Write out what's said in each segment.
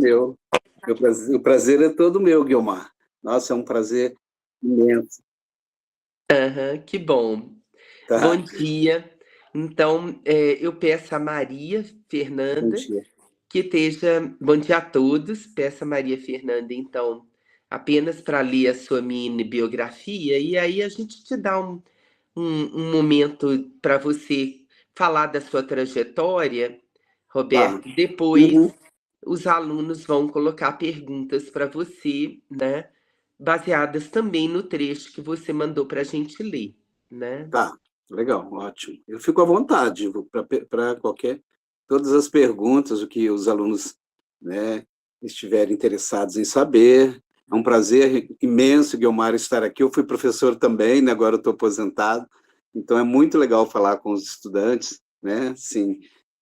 Meu, o prazer é todo meu, Guiomar. Nossa, é um prazer imenso. Aham, que bom. Bom Tá, dia. Então, eu peço a Maria bom Fernanda dia. que esteja. Bom dia a todos. Peço a Maria Fernanda, então, apenas para ler a sua mini biografia, e aí a gente te dá um momento para você falar da sua trajetória, Tá. Roberto. Depois, Uhum. os alunos vão colocar perguntas para você, né? Baseadas também no trecho que você mandou para a gente ler, né? Tá, legal, ótimo. Eu fico à vontade para todas as perguntas, o que os alunos, né, estiverem interessados em saber. É um prazer imenso, Guiomar, estar aqui. Eu fui professor também, né, agora eu estou aposentado, então é muito legal falar com os estudantes, né, sim.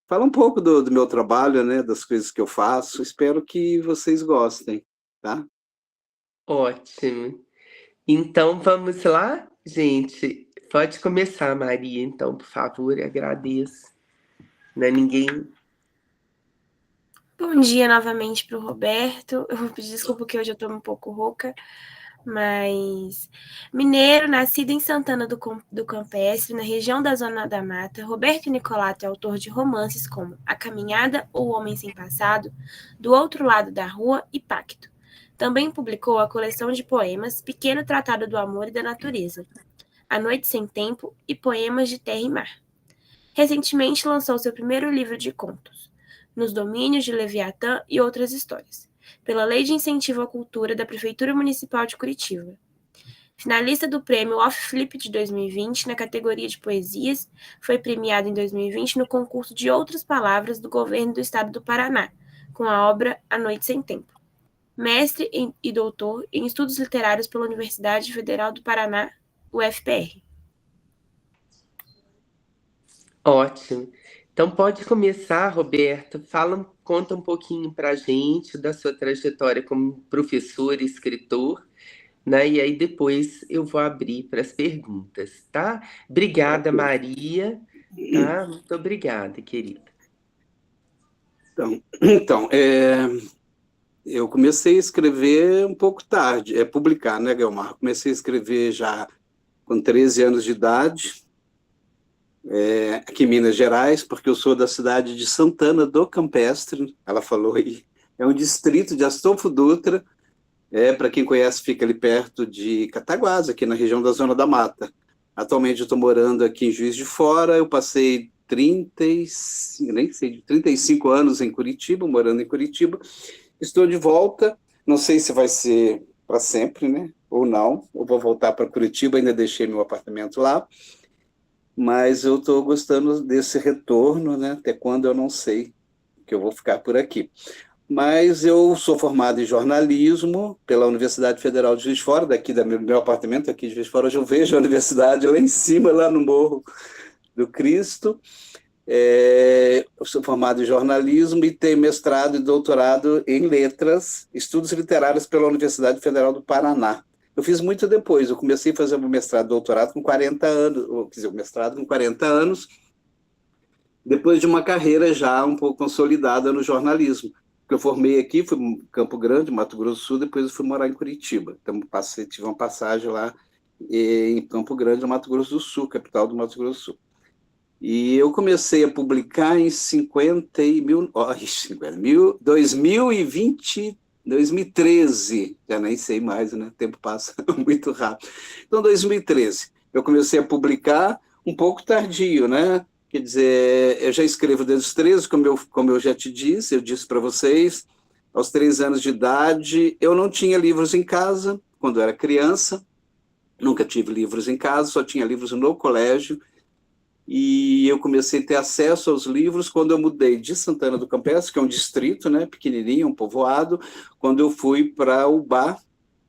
Fala um pouco do meu trabalho, né, das coisas que eu faço. Espero que vocês gostem, tá? Ótimo. Então vamos lá, gente. Pode começar, Maria, então, por favor, agradeço. Não é ninguém. Bom dia novamente para o Roberto. Eu vou pedir desculpa porque hoje eu estou um pouco rouca, mas mineiro, nascido em Santana do Campestre, na região da Zona da Mata, Roberto Nicolato é autor de romances como A Caminhada ou O Homem Sem Passado, Do Outro Lado da Rua e Pacto. Também publicou a coleção de poemas Pequeno Tratado do Amor e da Natureza, A Noite Sem Tempo e Poemas de Terra e Mar. Recentemente lançou seu primeiro livro de contos, Nos Domínios de Leviatã e Outras Histórias, pela Lei de Incentivo à Cultura da Prefeitura Municipal de Curitiba. Finalista do Prêmio Off Flip de 2020 na categoria de poesias, foi premiado em 2020 no concurso de Outras Palavras do Governo do Estado do Paraná, com a obra A Noite Sem Tempo. Mestre e doutor em Estudos Literários pela Universidade Federal do Paraná, UFPR. Ótimo. Então pode começar, Roberto. Conta um pouquinho para a gente da sua trajetória como professor e escritor, né? E aí depois eu vou abrir para as perguntas, tá? Obrigada, Ok. Maria. Tá? Muito obrigada, querida. Então, eu comecei a escrever um pouco tarde, publicar, né, Guilmar? Comecei a escrever já com 13 anos de idade, aqui em Minas Gerais, porque eu sou da cidade de Santana do Campestre, ela falou aí, é um distrito de Astolfo Dutra, para quem conhece, fica ali perto de Cataguás, aqui na região da Zona da Mata. Atualmente eu estou morando aqui em Juiz de Fora, eu passei 35 anos em Curitiba, morando em Curitiba. Estou de volta, não sei se vai ser para sempre, né? Ou não, ou vou voltar para Curitiba, ainda deixei meu apartamento lá, mas eu estou gostando desse retorno, né? Até quando eu não sei, que eu vou ficar por aqui. Mas eu sou formado em jornalismo pela Universidade Federal de Juiz de Fora, daqui do meu apartamento, aqui de Juiz de Fora, hoje eu vejo a universidade lá em cima, lá no Morro do Cristo. Eu sou formado em jornalismo e tenho mestrado e doutorado em letras, estudos literários pela Universidade Federal do Paraná. Eu fiz muito depois, eu comecei a fazer o mestrado e doutorado com 40 anos, ou, quer dizer, o mestrado com 40 anos, depois de uma carreira já um pouco consolidada no jornalismo. Eu formei aqui, fui em Campo Grande, Mato Grosso do Sul, depois eu fui morar em Curitiba. Então, tive uma passagem lá em Campo Grande, Mato Grosso do Sul, capital do Mato Grosso do Sul. E eu comecei a publicar em 2013, já nem sei mais, né? O tempo passa muito rápido. Então, 2013, eu comecei a publicar um pouco tardio, né? Quer dizer, eu já escrevo desde os 13, como eu já te disse, eu disse para vocês, aos 3 anos de idade, eu não tinha livros em casa, quando eu era criança, nunca tive livros em casa, só tinha livros no colégio, e eu comecei a ter acesso aos livros quando eu mudei de Santana do Campestre, que é um distrito, né, pequenininho, um povoado, quando eu fui para Ubá,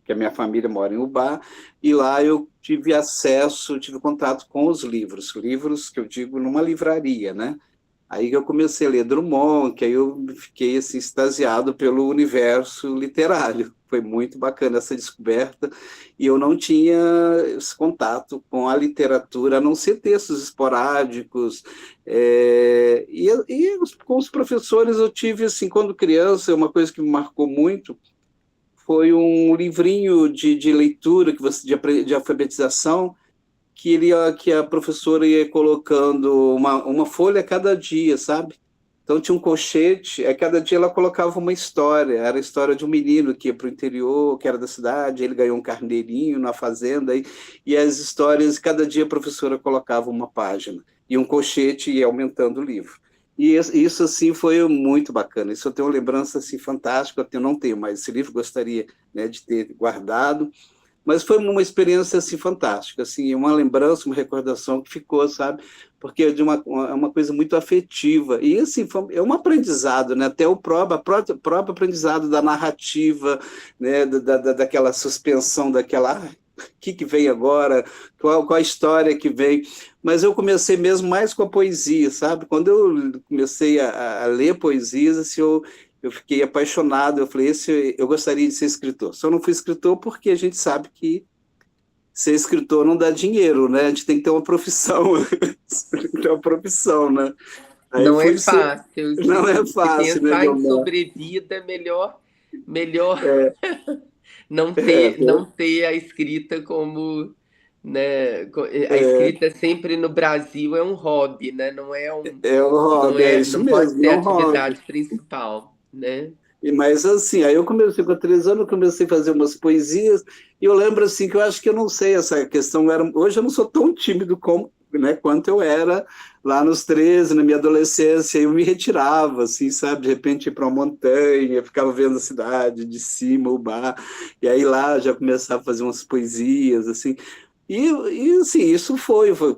que a minha família mora em Ubá, e lá eu tive contato com os livros que eu digo numa livraria, né, Aí que eu comecei a ler Drummond, que aí eu fiquei assim, extasiado pelo universo literário. Foi muito bacana essa descoberta, e eu não tinha esse contato com a literatura, a não ser textos esporádicos. Com os professores eu tive, assim, quando criança, uma coisa que me marcou muito foi um livrinho de leitura de alfabetização, que a professora ia colocando uma folha a cada dia, sabe? Então tinha um colchete, a cada dia ela colocava uma história. Era a história de um menino que ia para o interior, que era da cidade, ele ganhou um carneirinho na fazenda, e as histórias, cada dia a professora colocava uma página, e um colchete ia aumentando o livro. E isso, assim, foi muito bacana. Isso eu tenho uma lembrança, assim, fantástica. Eu não tenho mais esse livro, gostaria, né, de ter guardado, mas foi uma experiência assim fantástica, assim, uma lembrança, uma recordação que ficou, sabe? Porque é uma coisa muito afetiva e assim é um aprendizado, né? Até o próprio aprendizado da narrativa, né? Daquela suspensão, daquela o que vem agora, qual a história que vem. Mas eu comecei mesmo mais com a poesia, sabe? Quando eu comecei a ler poesias, assim, eu fiquei apaixonado. Eu falei, eu gostaria de ser escritor. Só não fui escritor porque a gente sabe que ser escritor não dá dinheiro, né? A gente tem que ter uma profissão. Tem que ter uma profissão, né? Aí não é fácil. Não é fácil, né, pensar em Guilherme? sobrevida, melhor É, não é, ter a escrita como, né? A é, escrita sempre no Brasil é um hobby, né? é um hobby, é isso Não pode mesmo, ser é a um hobby. atividade principal, né? Mas assim, aí eu comecei com 3 anos, eu comecei a fazer umas poesias, e eu lembro assim que eu acho que eu não sei essa questão. Hoje eu não sou tão tímido né, quanto eu era lá nos 13, na minha adolescência. Eu me retirava, assim, sabe, de repente ir para uma montanha, ficava vendo a cidade de cima, o bar, e aí lá já começava a fazer umas poesias, assim. Assim, isso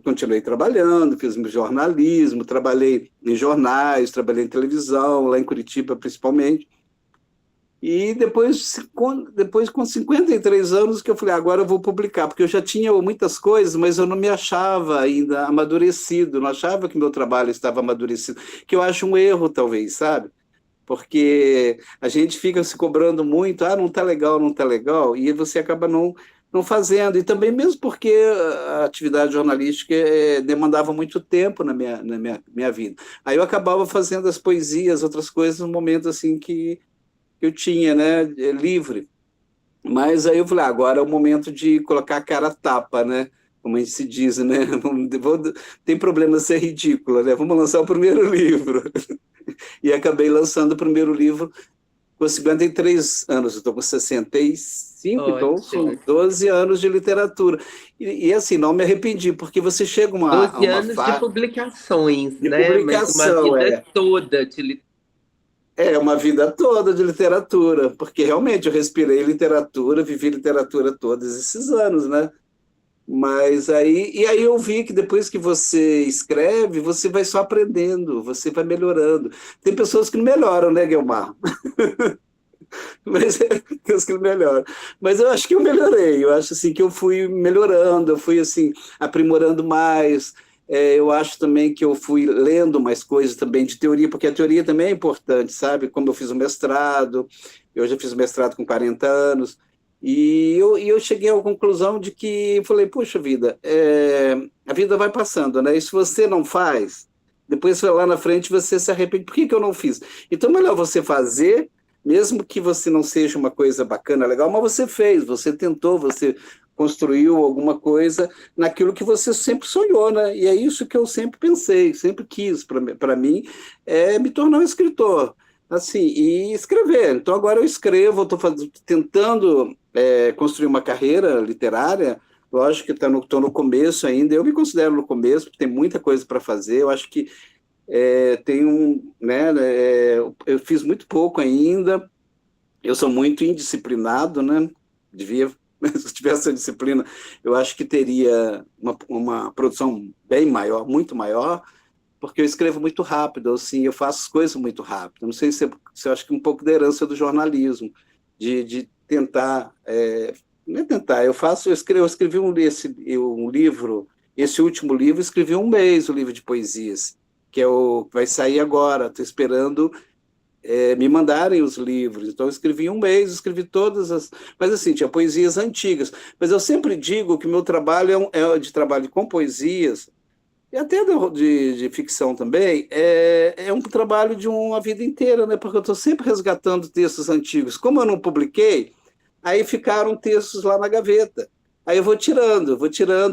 continuei trabalhando, fiz jornalismo, trabalhei em jornais, trabalhei em televisão, lá em Curitiba principalmente. E depois, com 53 anos, que eu falei, agora eu vou publicar, porque eu já tinha muitas coisas, mas eu não me achava ainda amadurecido, não achava que meu trabalho estava amadurecido, que eu acho um erro, talvez, sabe? Porque a gente fica se cobrando muito, não está legal, não está legal, e você acaba não fazendo. E também mesmo porque a atividade jornalística demandava muito tempo na minha vida. Aí eu acabava fazendo as poesias, outras coisas, no momento assim que eu tinha, né, livre. Mas aí eu falei, agora é o momento de colocar a cara a tapa, né? Como a gente se diz, né? Tem problema ser ridícula, né? Vamos lançar o primeiro livro. E acabei lançando o primeiro livro com 53 anos. Eu estou com 65, então são Ótimo. 12 anos de literatura. Assim, não me arrependi, porque você chega a 12 uma anos de fase publicações, de né? Mas uma publicação, vida toda de uma vida toda de literatura, porque realmente eu respirei literatura, vivi literatura todos esses anos, né? E aí eu vi que depois que você escreve, você vai só aprendendo, você vai melhorando. Tem pessoas que não melhoram, né, Guilmar? Mas tem pessoas que não melhoram. Mas eu acho que eu melhorei, eu acho assim que eu fui melhorando, eu fui assim aprimorando mais. Eu acho também que eu fui lendo mais coisas também de teoria, porque a teoria também é importante, sabe? Como eu fiz o mestrado, eu já fiz o mestrado com 40 anos, e eu cheguei à conclusão de que, falei, puxa vida, a vida vai passando, né? E se você não faz, depois lá na frente você se arrepende, por que eu não fiz? Então, melhor você fazer, mesmo que você não seja uma coisa bacana, legal, mas você fez, você tentou, você construiu alguma coisa naquilo que você sempre sonhou, né? E é isso que eu sempre pensei, sempre quis para mim, me tornar um escritor, assim, e escrever. Então agora eu escrevo, estou tentando construir uma carreira literária. Lógico que estou no começo ainda, eu me considero no começo, porque tem muita coisa para fazer. Eu acho que tem né, eu fiz muito pouco ainda, eu sou muito indisciplinado, né? Devia, se eu tivesse essa disciplina, eu acho que teria uma produção bem maior, muito maior, porque eu escrevo muito rápido, assim, eu faço as coisas muito rápido. Não sei se eu acho que um pouco da herança do jornalismo, de tentar, não é tentar, eu escrevi um livro, esse último livro, escrevi um mês, o livro de poesias. que vai sair agora. Estou esperando me mandarem os livros. Então, eu escrevi em um mês, escrevi todas as... Mas, assim, tinha poesias antigas. Mas eu sempre digo que meu trabalho é de trabalho com poesias, e até de ficção também, é um trabalho de uma vida inteira, né? Porque eu estou sempre resgatando textos antigos. Como eu não publiquei, aí ficaram textos lá na gaveta. Aí eu vou tirando,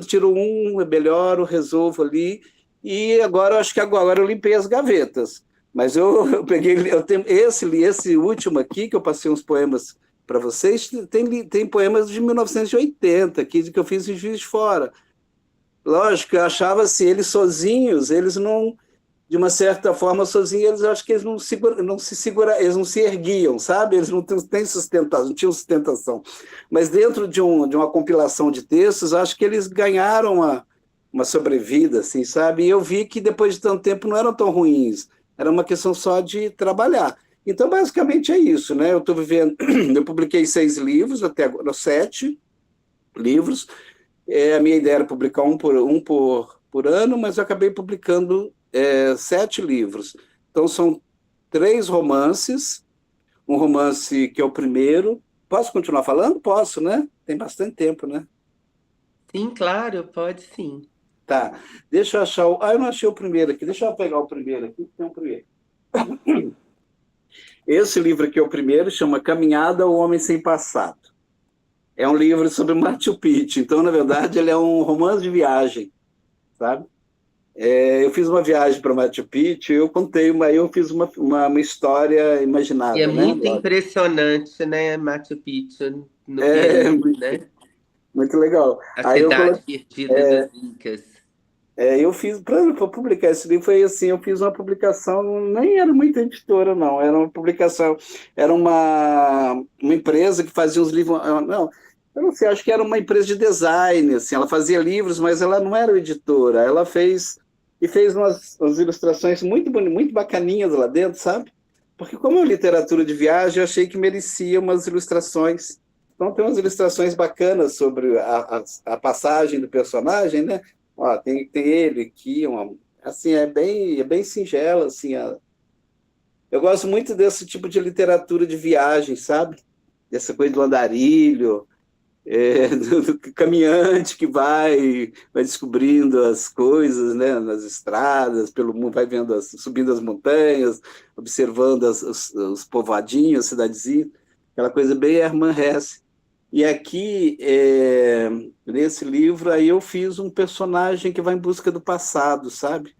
tiro um, melhoro, resolvo ali. E agora, eu acho que agora eu limpei as gavetas. Mas eu peguei, eu tenho esse último aqui, que eu passei uns poemas para vocês, tem poemas de 1980, que eu fiz em Juiz de Fora. Lógico, eu achava assim, eles sozinhos, eles não, de uma certa forma, sozinhos, eles acho que eles eles não se erguiam, sabe? Eles não têm sustentação, não tinham sustentação. Mas dentro de uma compilação de textos, acho que eles ganharam uma sobrevida, assim, sabe? E eu vi que depois de tanto tempo não eram tão ruins, era uma questão só de trabalhar. Então, basicamente é isso, né? Eu estou vivendo, eu publiquei 6 livros, até agora 7 livros. A minha ideia era publicar um por ano, mas eu acabei publicando 7 livros. Então, são 3 romances, um romance que é o primeiro. Posso continuar falando? Posso, né? Tem bastante tempo, né? Sim, claro, pode sim. Tá, deixa eu achar eu não achei o primeiro aqui. Deixa eu pegar o primeiro aqui, tem um primeiro. Esse livro aqui é o primeiro, chama Caminhada ao Homem Sem Passado. É um livro sobre Machu Picchu. Então, na verdade, ele é um romance de viagem, sabe? Eu fiz uma viagem para Machu Picchu, eu fiz uma história imaginada, E é né? muito impressionante, né, Machu Picchu, no É, Peru, né? muito legal. A Aí eu cidade coloquei, perdida dos Incas. eu fiz, para publicar esse livro, foi assim, eu fiz uma publicação, nem era muita editora, não, era uma publicação, era uma empresa que fazia os livros, não, eu não sei, acho que era uma empresa de design, assim, ela fazia livros, mas ela não era editora, ela fez umas ilustrações muito bacaninhas lá dentro, sabe? Porque como é literatura de viagem, eu achei que merecia umas ilustrações. Então tem umas ilustrações bacanas sobre a passagem do personagem, né? Ó, tem ele aqui, assim, é bem singela, assim, eu gosto muito desse tipo de literatura de viagem, sabe? Dessa coisa do andarilho, do caminhante que vai descobrindo as coisas, né, nas estradas, pelo mundo, vai vendo, subindo as montanhas, observando os povoadinhos, as cidadezinhas, aquela coisa bem Hermann Hesse. E aqui, nesse livro, aí eu fiz um personagem que vai em busca do passado, sabe?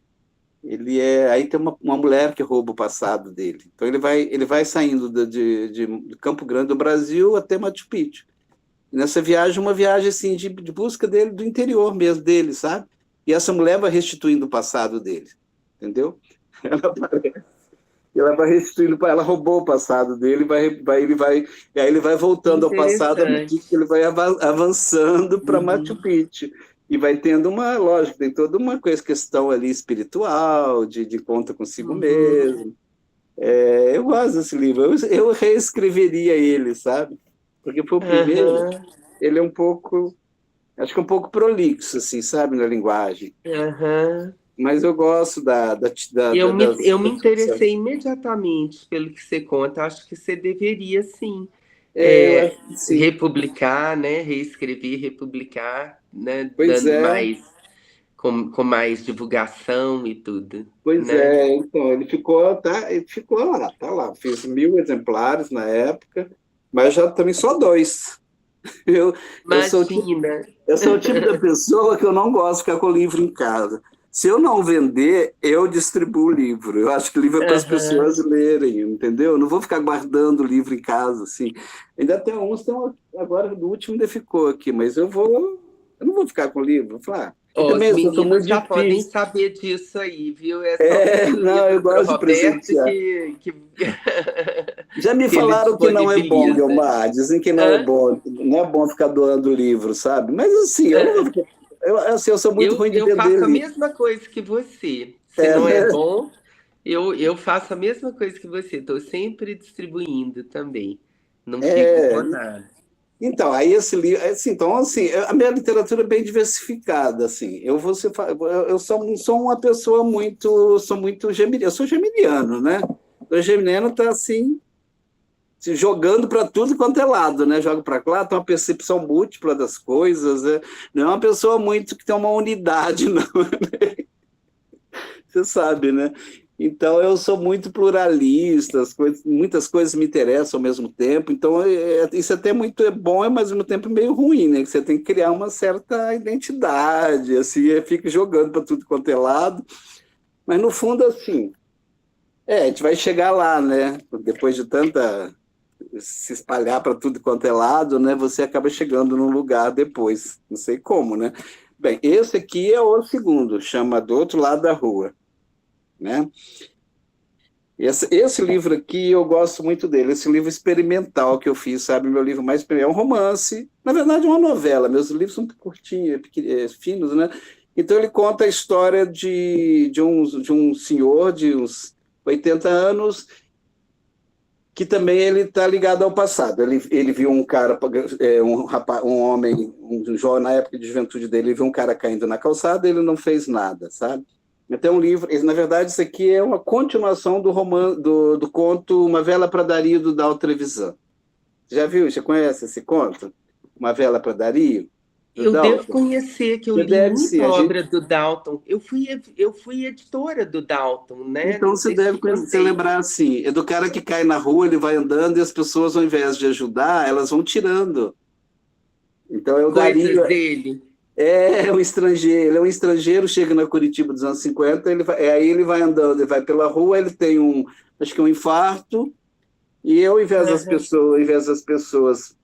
Aí tem uma mulher que rouba o passado dele. Então ele vai saindo de Campo Grande do Brasil até Machu Picchu. E nessa viagem, uma viagem assim, de busca dele, do interior mesmo dele, sabe? E essa mulher vai restituindo o passado dele, entendeu? Ela vai restituindo, ela roubou o passado dele, e aí ele vai voltando ao passado, à medida que ele vai avançando para Machu Picchu. E vai tendo lógico, tem toda uma questão ali espiritual, de conta consigo mesmo. Eu gosto desse livro, eu reescreveria ele, sabe? Porque foi o primeiro, ele é um pouco, acho que um pouco prolixo, assim, sabe, na linguagem. Mas eu gosto Eu me interessei imediatamente pelo que você conta. Acho que você deveria, sim, eu acho que sim. republicar, né? Reescrever, republicar, né? Pois Dando é. com mais divulgação e tudo. Pois né? então, ele ficou lá, tá lá. Fiz 1.000 exemplares na época, mas já também só 2. Eu sou Imagina. eu sou o tipo da pessoa que eu não gosto de ficar com o livro em casa. Se eu não vender, eu distribuo o livro. Eu acho que o livro é para as pessoas lerem, entendeu? Eu não vou ficar guardando o livro em casa, assim. Ainda tem agora do último ainda ficou aqui, mas eu não vou ficar com o livro. Vou falar. Os meninos já podem saber disso aí, viu? Não, eu gosto de presentear. Já me falaram que não é bom, Guilmar. Dizem que não é bom ficar doando livro, sabe? Mas assim, eu sou muito ruim de vender. Eu faço a mesma coisa que você. Se não é bom, eu faço a mesma coisa que você. Estou sempre distribuindo também. Não fico com nada. Então, aí esse livro, assim, então, assim, a minha literatura é bem diversificada, assim. Eu sou uma pessoa sou muito geminiano, eu sou geminiano, né? O geminiano está assim se jogando para tudo quanto é lado, né? Joga para lá, tem uma percepção múltipla das coisas, né? Não é uma pessoa muito que tem uma unidade, não. Você sabe, né? Então eu sou muito pluralista, muitas coisas me interessam ao mesmo tempo. Então isso até muito é bom, mas ao mesmo tempo meio ruim, né? Que você tem que criar uma certa identidade, assim, fica jogando para tudo quanto é lado. Mas no fundo, assim, a gente vai chegar lá, né? Depois de tanta se espalhar para tudo quanto é lado, né? Você acaba chegando num lugar depois, não sei como, né? Bem, esse aqui é o segundo, chama Do Outro Lado da Rua, né? Esse livro aqui eu gosto muito dele, esse livro experimental que eu fiz, sabe? Meu livro mais experimental, é um romance, na verdade é uma novela, meus livros são curtinhos, finos, né? Então ele conta a história de um senhor de uns 80 anos que também ele está ligado ao passado. Ele viu um cara, um rapaz, um homem, um jovem, na época de juventude dele, ele viu um cara caindo na calçada, ele não fez nada, sabe? Então, um livro, na verdade, isso aqui é uma continuação do conto Uma Vela para Dario, do Dalton Trevisan. Já viu? Já conhece esse conto? Uma Vela para Dario? Eu devo conhecer, que eu li muita obra do Dalton. Eu fui editora do Dalton, né? Então você deve lembrar assim, é do cara que cai na rua, ele vai andando e as pessoas, ao invés de ajudar, elas vão tirando. Então é o Dario dele. É um estrangeiro, ele é um estrangeiro, chega na Curitiba dos anos 50, aí ele vai andando, ele vai pela rua, ele tem acho que um infarto, e ao invés das pessoas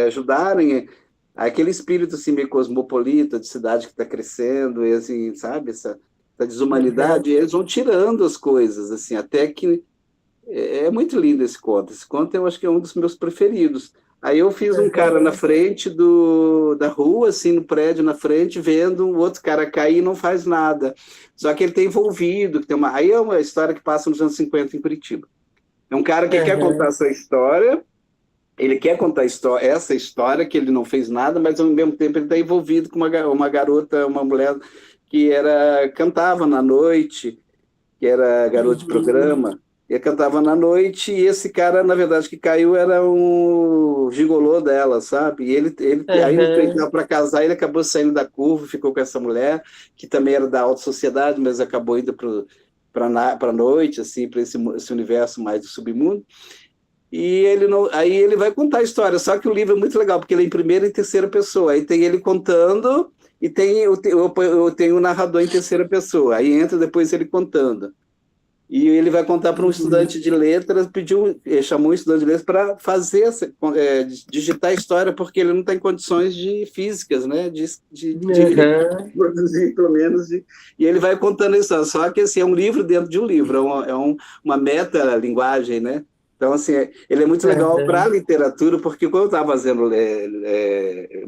ajudarem, aquele espírito assim, meio cosmopolita de cidade que está crescendo, e assim, sabe, essa desumanidade, eles vão tirando as coisas, assim, até que é muito lindo esse conto. Esse conto eu acho que é um dos meus preferidos. Aí eu fiz um cara na frente da rua, assim, no prédio na frente, vendo o outro cara cair e não faz nada. Só que ele tem envolvido, aí é uma história que passa nos anos 50 em Curitiba. É um cara que quer contar essa história, ele quer contar essa história, que ele não fez nada, mas ao mesmo tempo ele está envolvido com uma garota, uma mulher que cantava na noite, que era garota de programa. Ele cantava na noite e esse cara, na verdade, que caiu era um gigolô dela, sabe? E aí ele estava para casar, ele acabou saindo da curva, ficou com essa mulher, que também era da alta sociedade, mas acabou indo para a noite, assim, para esse universo mais do submundo. E aí ele vai contar a história, só que o livro é muito legal, porque ele é em primeira e terceira pessoa. Aí tem ele contando e eu tenho o narrador em terceira pessoa. Aí entra depois ele contando. E ele vai contar para um estudante de letras, chamou um estudante de letras para digitar a história, porque ele não está em condições físicas, né? De produzir, pelo menos. E ele vai contando isso. Só que assim, é um livro dentro de um livro, uma meta-linguagem, né? Então, assim, ele é muito legal para a literatura, porque quando eu estava fazendo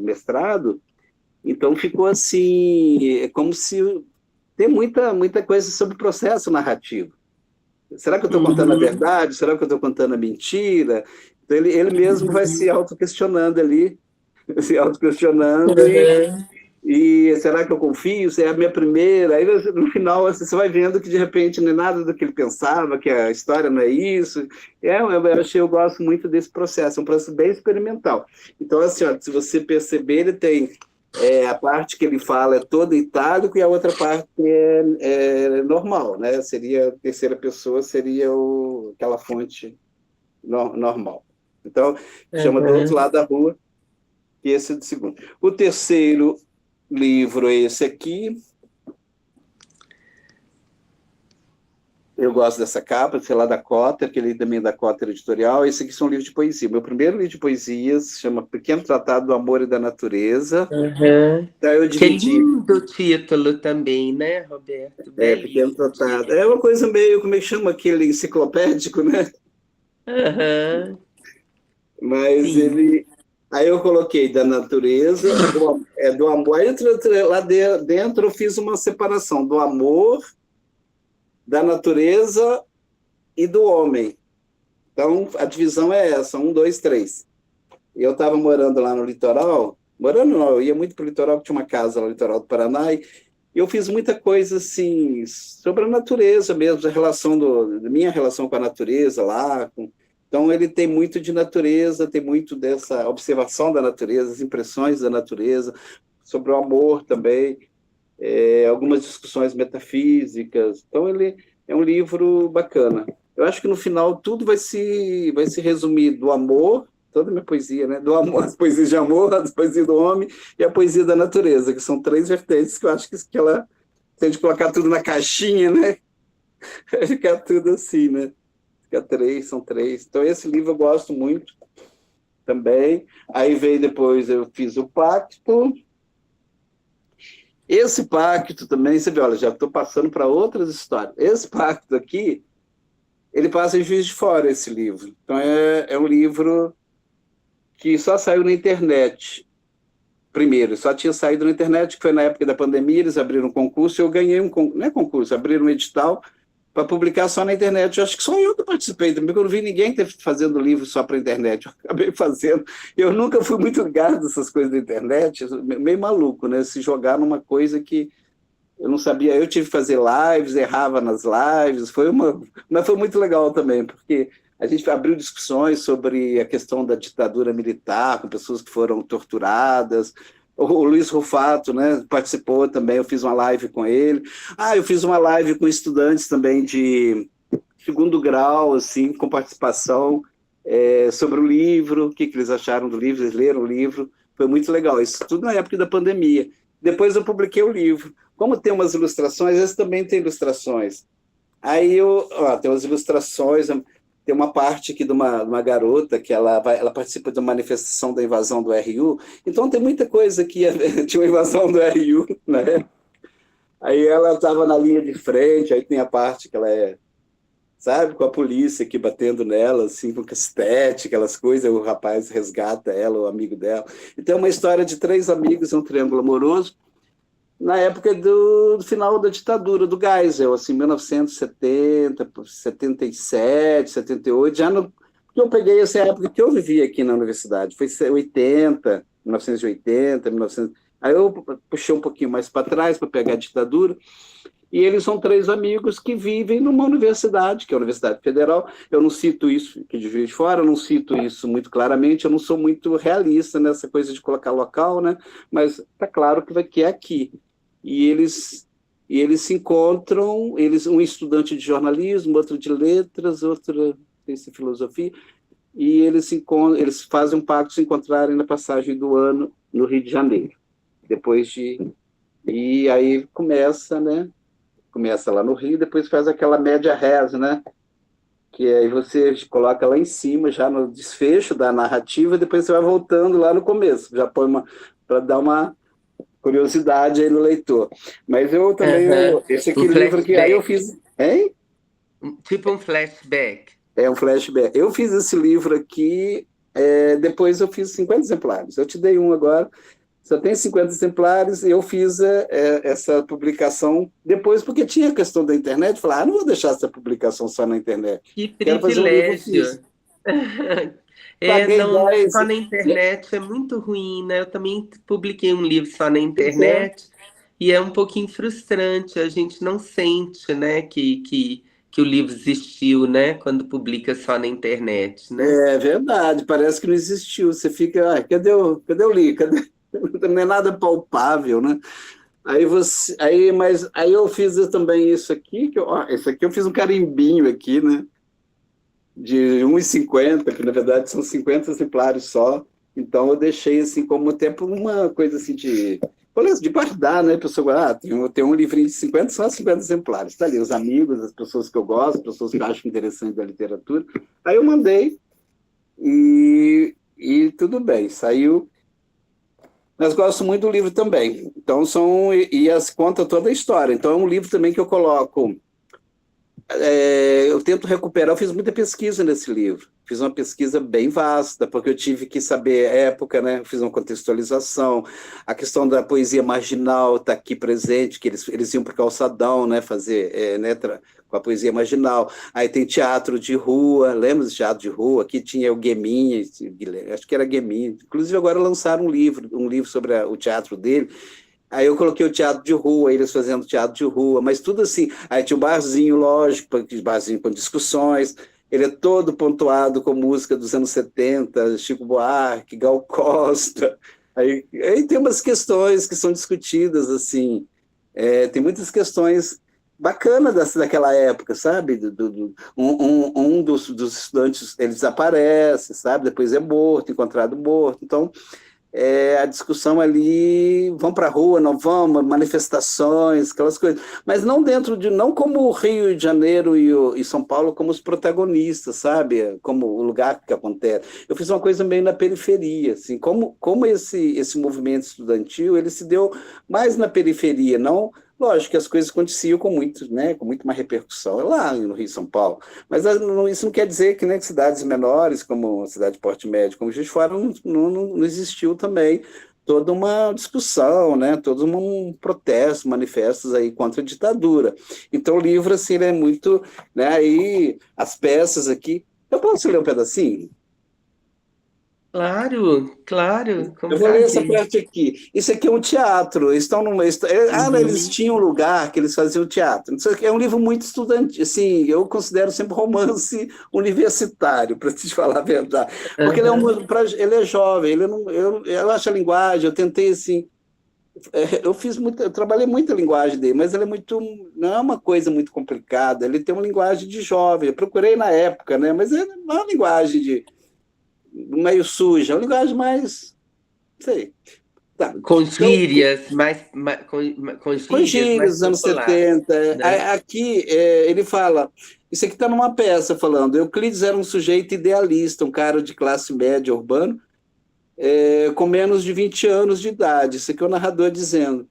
mestrado, então ficou assim, é como se tem muita coisa sobre o processo narrativo. Será que eu estou contando a verdade? Será que eu estou contando a mentira? Então, ele mesmo vai se autoquestionando ali, se autoquestionando e será que eu confio? Se é a minha primeira? Aí, no final, você vai vendo que, de repente, não é nada do que ele pensava, que a história não é isso. Eu gosto muito desse processo, é um processo bem experimental. Então, assim, se você perceber, ele tem a parte que ele fala é toda itálico e a outra parte é normal, né? Seria a terceira pessoa, seria aquela fonte normal. Então, chama Do Outro Lado da Rua, e esse é o segundo. O terceiro livro é esse aqui. Eu gosto dessa capa, sei lá, da Cotter, que ele também é da Cotter Editorial. Esse aqui são livros de poesia. Meu primeiro livro de poesias se chama Pequeno Tratado do Amor e da Natureza. Então, eu dividi... Que lindo o título também, né, Roberto? Pequeno Tratado. É uma coisa meio, como é que chama aquele enciclopédico, né? Mas sim. Aí eu coloquei da natureza, do amor. Aí lá dentro eu fiz uma separação do amor, da natureza e do homem. Então, a divisão é essa, 1, 2, 3. E eu estava morando lá no litoral, morando não, eu ia muito para o litoral, tinha uma casa lá no litoral do Paraná, e eu fiz muita coisa assim, sobre a natureza mesmo, da minha relação com a natureza lá. Então, ele tem muito de natureza, tem muito dessa observação da natureza, as impressões da natureza, sobre o amor também, algumas discussões metafísicas. Então, ele é um livro bacana. Eu acho que no final tudo vai se resumir do amor, toda a minha poesia, né? Do amor, as poesias de amor, as poesias do homem e a poesia da natureza, que são três vertentes que eu acho que ela, se a gente colocar tudo na caixinha, né? Vai ficar tudo assim, né? Fica três, são três. Então, esse livro eu gosto muito também. Aí veio depois, eu fiz o Pacto. Esse pacto também, você vê, olha, já estou passando para outras histórias. Esse pacto aqui, ele passa em Juiz de Fora, esse livro. Então, é um livro que só saiu na internet. Primeiro, só tinha saído na internet, que foi na época da pandemia, eles abriram um concurso, eu ganhei não é concurso, abriram um edital para publicar só na internet. Eu acho que só eu que participei também, porque eu não vi ninguém fazendo livro só para a internet. Eu acabei fazendo. Eu nunca fui muito ligado nessas coisas da internet, meio maluco, né? Se jogar numa coisa que eu não sabia. Eu tive que fazer lives, errava nas lives, mas foi muito legal também, porque a gente abriu discussões sobre a questão da ditadura militar, com pessoas que foram torturadas. O Luiz Rufato, né, participou também, eu fiz uma live com ele. Eu fiz uma live com estudantes também de segundo grau, assim, com participação, sobre o livro, o que eles acharam do livro, eles leram o livro, foi muito legal. Isso tudo na época da pandemia. Depois eu publiquei o livro. Como tem umas ilustrações, esse também tem ilustrações. Aí tem umas ilustrações, tem uma parte aqui de uma garota que ela participa de uma manifestação da invasão do RU. Então tem muita coisa aqui, tinha uma invasão do RU, né? Aí ela estava na linha de frente, aí tem a parte que ela sabe, com a polícia aqui batendo nela, assim, com castete, aquelas coisas, o rapaz resgata ela, o amigo dela. Então é uma história de três amigos, um triângulo amoroso, na época do final da ditadura do Geisel, assim, 1970, 77, 78, porque eu peguei essa época que eu vivia aqui na universidade, foi 80, 1980, 1900, aí eu puxei um pouquinho mais para trás para pegar a ditadura, e eles são três amigos que vivem numa universidade, que é a Universidade Federal. Eu não cito isso aqui de Juiz de Fora, eu não cito isso muito claramente, eu não sou muito realista nessa coisa de colocar local, né? Mas está claro que é aqui. E eles se encontram, um estudante de jornalismo, outro de letras, outro de filosofia, e eles fazem um pacto de se encontrarem na passagem do ano no Rio de Janeiro. E aí começa, né? Começa lá no Rio, depois faz aquela média res, né? Que aí você coloca lá em cima, já no desfecho da narrativa, depois você vai voltando lá no começo, já põe para dar uma curiosidade aí no leitor. Mas eu também, esse aqui livro que aí eu fiz... Hein? Tipo um flashback. É um flashback. Eu fiz esse livro aqui, depois eu fiz 50 exemplares. Eu te dei um agora, só tem 50 exemplares, e eu fiz essa publicação depois, porque tinha a questão da internet, falei, não vou deixar essa publicação só na internet. Que privilégio! Não, só na internet é muito ruim, né? Eu também publiquei um livro só na internet, e é um pouquinho frustrante, a gente não sente, né, que o livro existiu, né, quando publica só na internet, né? É verdade, parece que não existiu, você fica, cadê o livro? Não é nada palpável, né? Mas aí eu fiz também isso aqui, esse aqui eu fiz um carimbinho aqui, né? De 1,50, que na verdade são 50 exemplares só. Então eu deixei assim como tempo uma coisa assim de guardar, né? A pessoa, tem um livrinho de 50, só 50 exemplares. Está ali, os amigos, as pessoas que eu gosto, as pessoas que eu acho interessante da literatura. Aí eu mandei e tudo bem, saiu. Mas gosto muito do livro também. Então conta toda a história. Então é um livro também que eu coloco eu tento recuperar, eu fiz muita pesquisa nesse livro, fiz uma pesquisa bem vasta, porque eu tive que saber a época, né? Eu fiz uma contextualização, a questão da poesia marginal está aqui presente, que eles iam para o calçadão, né? Fazer, né? Com a poesia marginal. Aí tem teatro de rua, lembra do teatro de rua? Aqui tinha o Gueminha, acho que era Gueminha, inclusive agora lançaram um livro sobre o teatro dele. Aí eu coloquei o teatro de rua, eles fazendo teatro de rua, mas tudo assim. Aí tinha o barzinho, lógico, barzinho com discussões. Ele é todo pontuado com música dos anos 70, Chico Buarque, Gal Costa. Aí tem umas questões que são discutidas, assim. Tem muitas questões bacanas daquela época, sabe? Um dos estudantes, ele desaparece, sabe? Depois é morto, encontrado morto. Então, a discussão ali, vão para a rua, não vão, manifestações, aquelas coisas, mas não não como o Rio de Janeiro e São Paulo como os protagonistas, sabe, como o lugar que acontece. Eu fiz uma coisa meio na periferia, assim, como esse movimento estudantil, ele se deu mais na periferia, não. Lógico que as coisas aconteciam com muito, né, com muito mais repercussão lá no Rio e São Paulo, mas isso não quer dizer que, né, que cidades menores, como a cidade de Porto Médio, como Juiz de Fora, não existiu também toda uma discussão, né, todo um protesto, manifestos aí contra a ditadura. Então o livro, assim, ele é muito, né, aí as peças aqui, eu posso ler um pedacinho? Claro, claro, com Eu vou ler essa prazer. parte aqui. Isso aqui é um teatro. Eles estão numa. Não, eles Uhum. tinham um lugar que eles faziam teatro. Isso aqui é um livro muito estudante. Assim, eu considero sempre romance universitário, para te falar a verdade. Porque ele Aham. ele é jovem, eu acho a linguagem, eu tentei assim. Eu trabalhei muito a linguagem dele, mas ele é muito. Não é uma coisa muito complicada. Ele tem uma linguagem de jovem. Eu procurei na época, né? Mas não é uma linguagem meio suja, é uma linguagem mais. Sei. Tá. Com Então, gírias, com com gírias mais gírias dos anos populares, 70, né? aqui ele fala, isso aqui está numa peça falando, Euclides era um sujeito idealista, um cara de classe média urbano, com menos de 20 anos de idade, isso aqui é o narrador dizendo,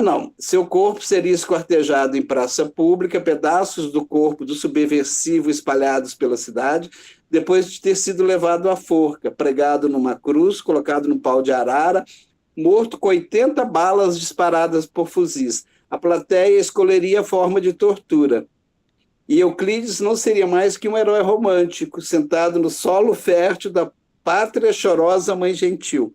não, seu corpo seria esquartejado em praça pública, pedaços do corpo do subversivo espalhados pela cidade, depois de ter sido levado à forca, pregado numa cruz, colocado num pau de arara, morto com 80 balas disparadas por fuzis. A plateia escolheria a forma de tortura. E Euclides não seria mais que um herói romântico, sentado no solo fértil da pátria chorosa mãe gentil.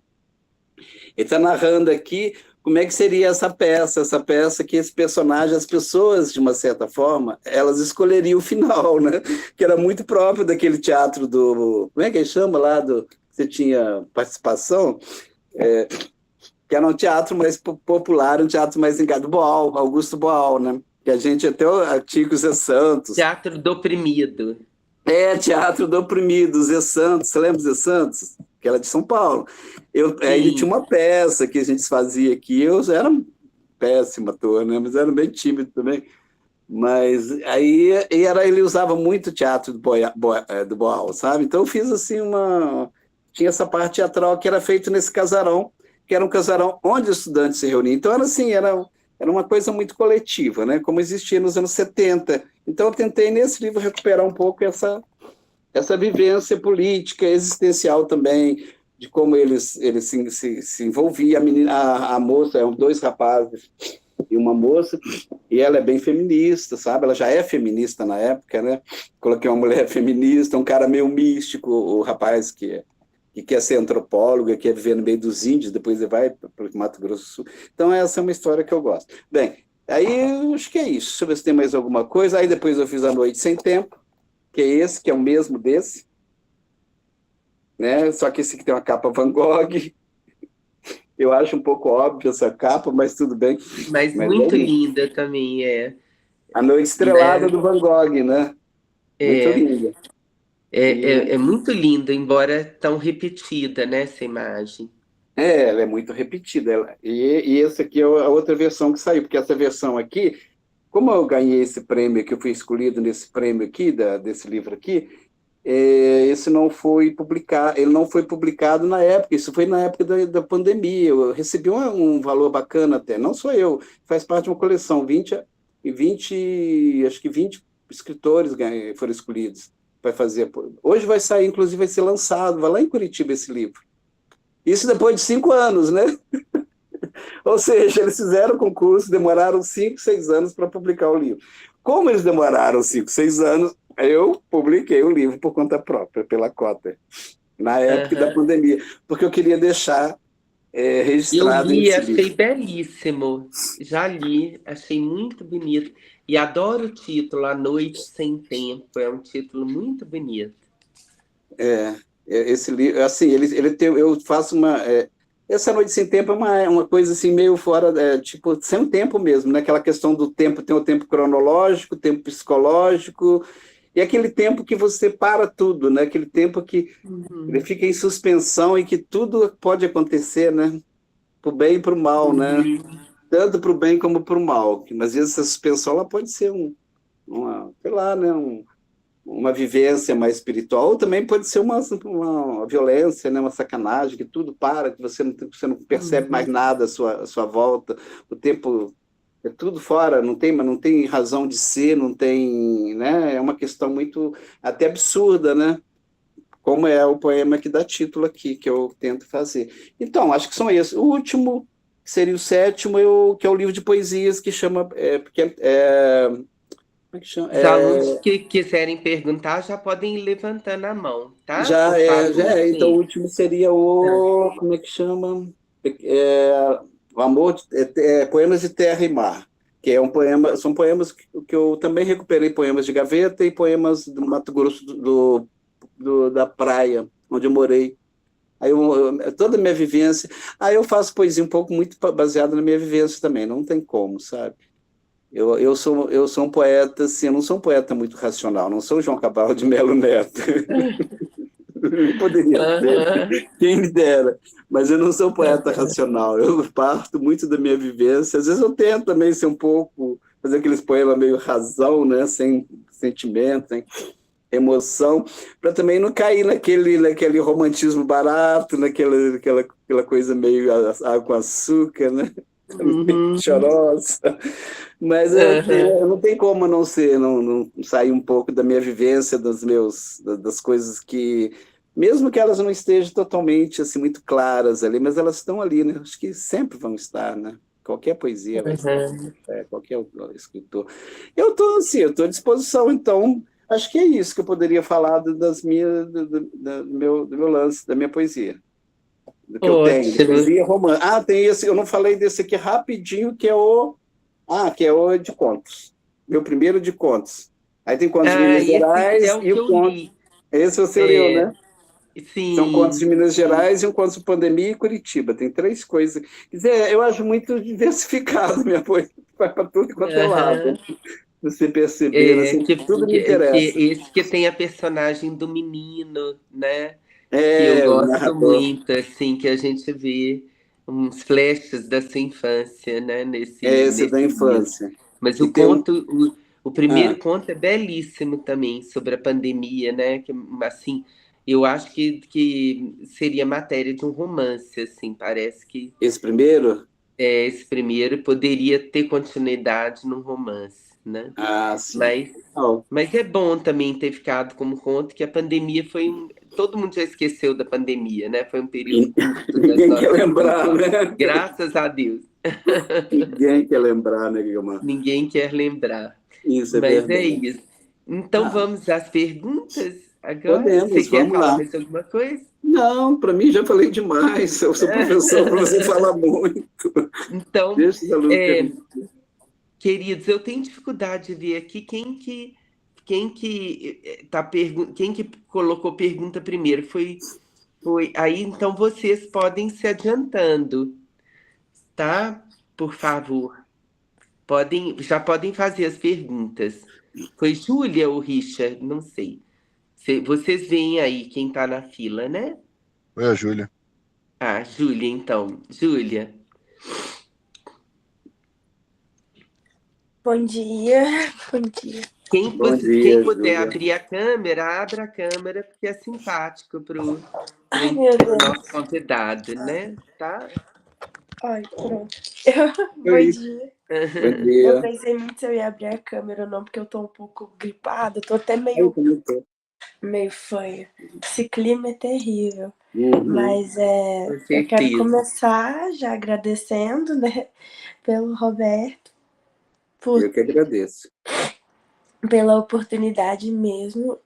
Ele está narrando aqui como é que seria essa peça que esse personagem, as pessoas, de uma certa forma, elas escolheriam o final, né? Que era muito próprio daquele teatro do... Como é que ele chama lá? Você tinha participação? Que era um teatro mais popular, um teatro mais engajado, Boal, Augusto Boal, né? Que a gente até o Artigo Zé Santos. Teatro do oprimido. Teatro do Oprimido, Zé Santos, você lembra do Zé Santos? Que era de São Paulo. Ele tinha Sim. uma peça que a gente fazia aqui, eu era péssimo ator, né? Mas era bem tímido também. Mas aí ele usava muito o teatro do Boal, sabe? Então eu fiz assim tinha essa parte teatral que era feito nesse casarão, que era um casarão onde os estudantes se reuniam. Então era assim, era uma coisa muito coletiva, né? Como existia nos anos 70. Então eu tentei nesse livro recuperar um pouco essa vivência política, existencial também, de como eles se envolviam. A moça, eram dois rapazes e uma moça, e ela é bem feminista, sabe? Ela já é feminista na época, né? Coloquei uma mulher feminista, um cara meio místico, o rapaz que quer ser antropólogo, que quer viver no meio dos índios, depois ele vai para o Mato Grosso do Sul. Então essa é uma história que eu gosto. Bem, aí acho que é isso. Deixa eu ver se tem mais alguma coisa. Aí depois eu fiz A Noite Sem Tempo, que é esse, que é o mesmo desse, né? Só que esse aqui tem uma capa Van Gogh. Eu acho um pouco óbvio essa capa, mas tudo bem. Mas Mas é muito isso. linda também, A Noite Estrelada né? do Van Gogh, né? Muito É, linda. é muito linda, embora tão repetida, né, essa imagem. Ela é muito repetida. E essa aqui é a outra versão que saiu, porque essa versão aqui, como eu ganhei esse prêmio, que eu fui escolhido nesse prêmio aqui, desse livro aqui, esse não foi publicado, ele não foi publicado na época, isso foi na época da pandemia. Eu recebi um valor bacana até, não sou eu, faz parte de uma coleção, 20 acho que 20 escritores foram escolhidos para fazer. Hoje vai sair, inclusive vai ser lançado, vai lá em Curitiba esse livro. Isso depois de 5 anos, né? Ou seja, eles fizeram o concurso, demoraram 5, 6 anos para publicar o livro. Como eles demoraram 5, 6 anos, eu publiquei o livro por conta própria, pela Cota, na época da pandemia, porque eu queria deixar registrado. Eu li, achei belíssimo. Já li, achei muito bonito. E adoro o título, A Noite Sem Tempo. É um título muito bonito. Esse livro, assim, ele tem, eu faço uma... essa Noite Sem Tempo é uma coisa assim, meio fora, tipo, sem tempo mesmo, né? Aquela questão do tempo, tem o tempo cronológico, o tempo psicológico, e aquele tempo que você para tudo, né? Aquele tempo que ele fica em suspensão e que tudo pode acontecer, né? Para o bem e para o mal, né? Tanto para o bem como para o mal. Mas essa suspensão ela pode ser sei lá, né? Uma vivência mais espiritual, ou também pode ser uma violência, né? Uma sacanagem, que tudo para, que você não percebe mais nada à sua volta, o tempo é tudo fora, não tem razão de ser, não tem, né? É uma questão muito até absurda, né? Como é o poema que dá título aqui, que eu tento fazer. Então, acho que são esses. O último, que seria o 7º, que é o livro de poesias, que chama... como é que chama? Os alunos que quiserem perguntar já podem ir levantando a mão, tá? Já é. Então, o último seria o... Como é que chama? O Amor... Poemas de Terra e Mar, que é um poema... São poemas que eu também recuperei, poemas de gaveta e poemas do Mato Grosso da praia, onde eu morei. Aí toda a minha vivência... Aí eu faço poesia um pouco muito baseada na minha vivência também, não tem como, sabe? Eu sou um poeta, assim, eu não sou um poeta muito racional, não sou o João Cabral de Melo Neto. Poderia ser, quem me dera, mas eu não sou um poeta racional, eu parto muito da minha vivência, às vezes eu tento também ser um pouco, fazer aqueles poemas meio razão, né, sem sentimento, sem emoção, para também não cair naquele romantismo barato, naquela coisa meio água com açúcar, né? Chorosa. Mas não tem como não sair um pouco da minha vivência, das coisas que, mesmo que elas não estejam totalmente assim, muito claras ali, mas elas estão ali, né? Acho que sempre vão estar, né? Qualquer poesia vai estar, qualquer escritor. Eu estou à disposição, então, acho que é isso que eu poderia falar do meu lance, da minha poesia. Do que eu tenho, de poesia romântica. Tem esse, eu não falei desse aqui rapidinho, que é o de contos. Meu primeiro de contos. Aí tem contos de Minas Gerais e o conto. Esse você leu, né? Sim. São contos de Minas Gerais e um conto de pandemia e Curitiba. Tem 3 coisas. Quer dizer, eu acho muito diversificado minha poesia, vai para tudo quanto é lado. Você perceber, assim, tudo me interessa. Esse que tem a personagem do menino, né? Que eu gosto muito, assim, que a gente vê uns flashes da sua infância, né? Nesse da infância. Livro. Mas o primeiro conto é belíssimo também, sobre a pandemia, né? Que, assim, eu acho que seria matéria de um romance, assim, parece que... Esse primeiro? Esse primeiro poderia ter continuidade num romance, né? Sim. Mas é bom também ter ficado como conto que a pandemia foi todo mundo já esqueceu da pandemia, né? Foi um período curto. Ninguém quer lembrar, né? Graças a Deus. Ninguém quer lembrar, né, Guilherme? Ninguém quer lembrar. Isso é Mas verdade. é isso. Então vamos às perguntas agora? Podemos, Você quer vamos falar lá. mais alguma coisa? Não, para mim já falei demais. Eu sou professor, para você falar muito. Então, deixa os alunos perguntar. Queridos, eu tenho dificuldade de ver aqui quem que colocou pergunta primeiro. Foi aí, então vocês podem se adiantando, tá? Por favor. Já podem fazer as perguntas. Foi Júlia ou Richard? Não sei. Vocês veem aí quem está na fila, né? Foi a Júlia. Júlia, então. Júlia. Bom dia. Bom dia. Quem Bom dia, puder Júlia. abrir a câmera, abra a câmera, porque é simpático para o Ai, meu Deus. nosso convidado, né? Tá? Ai, pronto. Bom Oi. dia. Bom Eu dia. pensei muito se eu ia abrir a câmera ou não, porque eu tô um pouco gripada, tô até Oi, meio, como tá? meio fanha. Esse clima é terrível. Uhum. Mas Com eu quero certeza. começar já agradecendo, né, pelo Roberto, por, Eu que agradeço. pela oportunidade mesmo.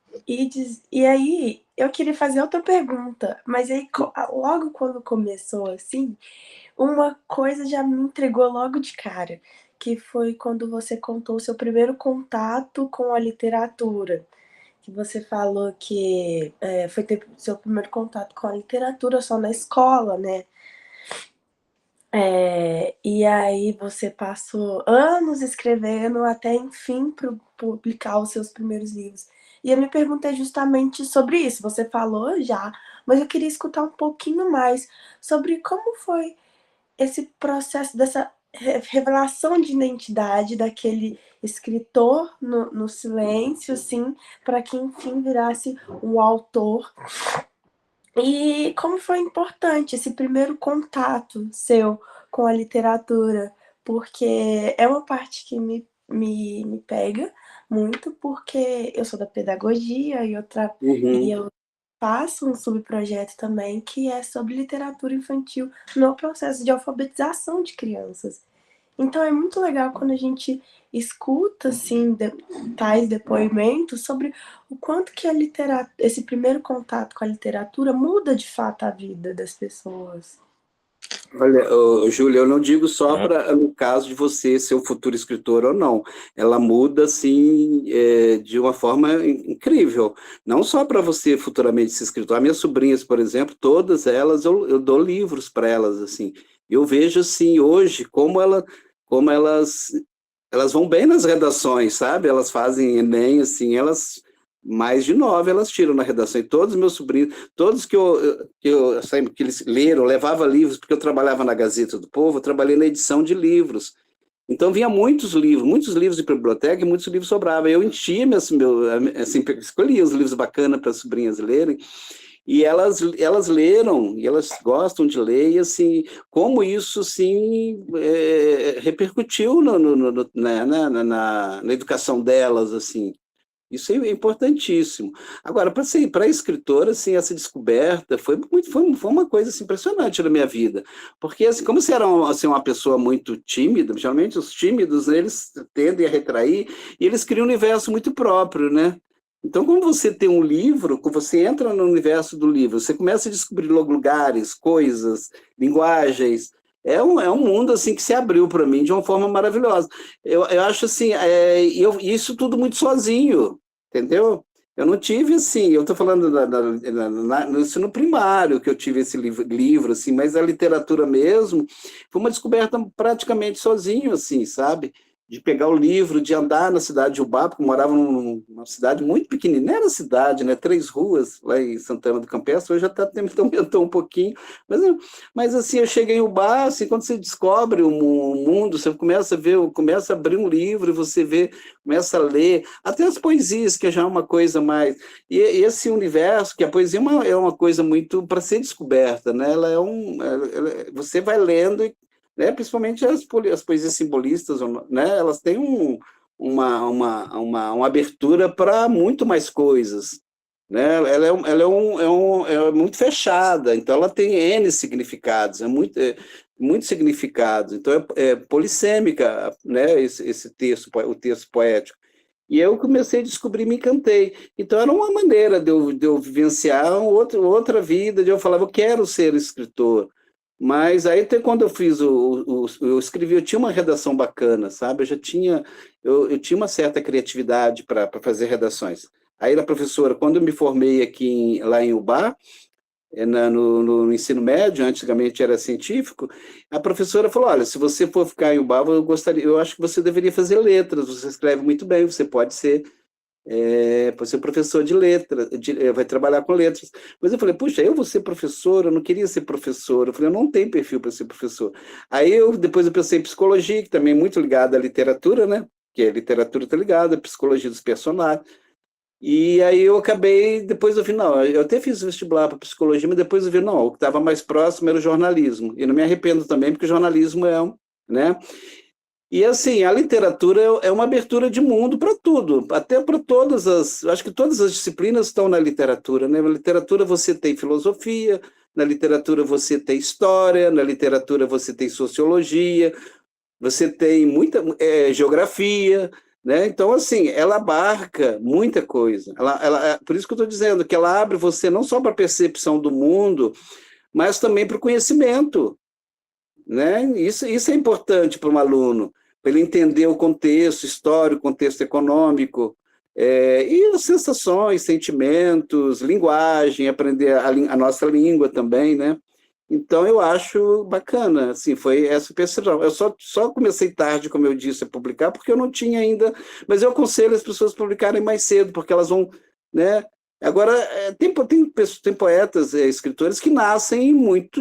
E aí, eu queria fazer outra pergunta, mas aí logo quando começou assim, uma coisa já me entregou logo de cara, que foi quando você contou o seu primeiro contato com a literatura. Que você falou que foi ter seu primeiro contato com a literatura só na escola, né? E aí você passou anos escrevendo até enfim publicar os seus primeiros livros. E a minha pergunta é justamente sobre isso. Você falou já, mas eu queria escutar um pouquinho mais sobre como foi esse processo dessa revelação de identidade daquele escritor no silêncio, assim, para que enfim virasse um autor. E como foi importante esse primeiro contato seu com a literatura, porque é uma parte que me pega muito, porque eu sou da pedagogia e Uhum. eu faço um subprojeto também que é sobre literatura infantil no processo de alfabetização de crianças. Então é muito legal quando a gente escuta assim tais depoimentos sobre o quanto que a esse primeiro contato com a literatura muda de fato a vida das pessoas. Olha, Júlia, eu não digo só para no caso de você ser o futuro escritor ou não. Ela muda, assim, de uma forma incrível. Não só para você futuramente ser escritor. As minhas sobrinhas, por exemplo, todas elas, eu dou livros para elas, assim. Eu vejo, assim, hoje, como elas vão bem nas redações, sabe? Elas fazem Enem, assim, mais de 9 elas tiram na redação. E todos os meus sobrinhos, todos que eu sempre que eles leram, eu levava livros, porque eu trabalhava na Gazeta do Povo, eu trabalhei na edição de livros. Então vinha muitos livros de biblioteca e muitos livros sobravam. Eu enchia, assim, escolhia os livros bacanas para as sobrinhas lerem, e elas leram, e elas gostam de ler, e assim, como isso, sim, repercutiu na educação delas, assim. Isso é importantíssimo. Agora, para escritora, assim, essa descoberta foi uma coisa assim, impressionante na minha vida. Porque, assim, como você era assim, uma pessoa muito tímida, geralmente os tímidos, né, eles tendem a retrair e eles criam um universo muito próprio, né? Então, como você tem um livro, quando você entra no universo do livro, você começa a descobrir logo lugares, coisas, linguagens. É um mundo assim que se abriu para mim de uma forma maravilhosa. Eu acho assim, isso tudo muito sozinho, entendeu? Eu não tive assim, eu estou falando no ensino primário que eu tive esse livro assim, mas a literatura mesmo foi uma descoberta praticamente sozinho, assim, sabe? De pegar o livro, de andar na cidade de Ubá, porque eu morava numa cidade muito pequenininha, não era cidade, né? 3 ruas lá em Santana do Campestre, hoje já aumentou um pouquinho, mas assim, eu cheguei em Ubá, assim, quando você descobre o mundo, você começa a ver, começa a abrir um livro e você vê, começa a ler, até as poesias, que já é uma coisa mais. E esse universo, que a poesia é uma coisa muito para ser descoberta, né? Você vai lendo, né? Principalmente as poesias simbolistas, né? Elas têm uma abertura para muito mais coisas, né? Ela é muito fechada, então ela tem N significados, muitos significados, então é polissêmica, né? Esse texto, o texto poético. E eu comecei a descobrir, me encantei. Então era uma maneira de eu vivenciar outra vida, de eu falava, eu quero ser escritor. Mas aí até quando eu fiz eu escrevi, eu tinha uma redação bacana, sabe? Eu tinha uma certa criatividade para fazer redações. Aí a professora, quando eu me formei aqui lá em Ubá, no ensino médio, antigamente era científico, a professora falou, olha, se você for ficar em Ubá, eu acho que você deveria fazer letras, você escreve muito bem, você pode ser professor de letras, vai trabalhar com letras. Mas eu falei, puxa, eu vou ser professor, eu não queria ser professor. Eu falei, eu não tenho perfil para ser professor. Depois eu pensei em psicologia, que também é muito ligada à literatura, né? Que a literatura está ligada à psicologia dos personagens. E aí eu acabei, depois eu vi, não, eu até fiz vestibular para psicologia, mas depois eu vi, não, o que estava mais próximo era o jornalismo. E não me arrependo também, porque o jornalismo é, né? E assim, a literatura é uma abertura de mundo para tudo, até para todas as, eu acho que todas as disciplinas estão na literatura, né? Na literatura você tem filosofia, na literatura você tem história, na literatura você tem sociologia, você tem muita geografia, né? Então, assim, ela abarca muita coisa. Por isso que eu estou dizendo que ela abre você não só para a percepção do mundo, mas também para o conhecimento, né? Isso é importante para um aluno, para ele entender o contexto histórico, contexto econômico, e as sensações, sentimentos, linguagem, aprender a nossa língua também, né? Então, eu acho bacana, assim, foi essa percepção. Eu só comecei tarde, como eu disse, a publicar, porque eu não tinha ainda, mas eu aconselho as pessoas a publicarem mais cedo, porque elas vão, né? Agora, tem poetas, escritores que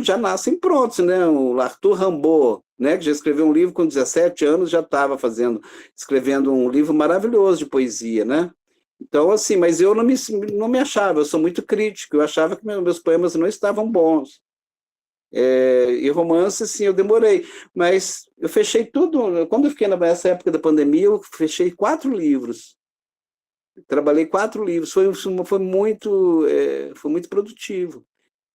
já nascem prontos, né? O Arthur Rimbaud, né? Que já escreveu um livro com 17 anos, já estava escrevendo um livro maravilhoso de poesia, né? Então, assim, mas eu não me achava, eu sou muito crítico, eu achava que meus poemas não estavam bons. E romance, assim, eu demorei, mas eu fechei tudo. Quando eu fiquei nessa época da pandemia, eu fechei 4 livros. Trabalhei 4 livros, foi muito produtivo.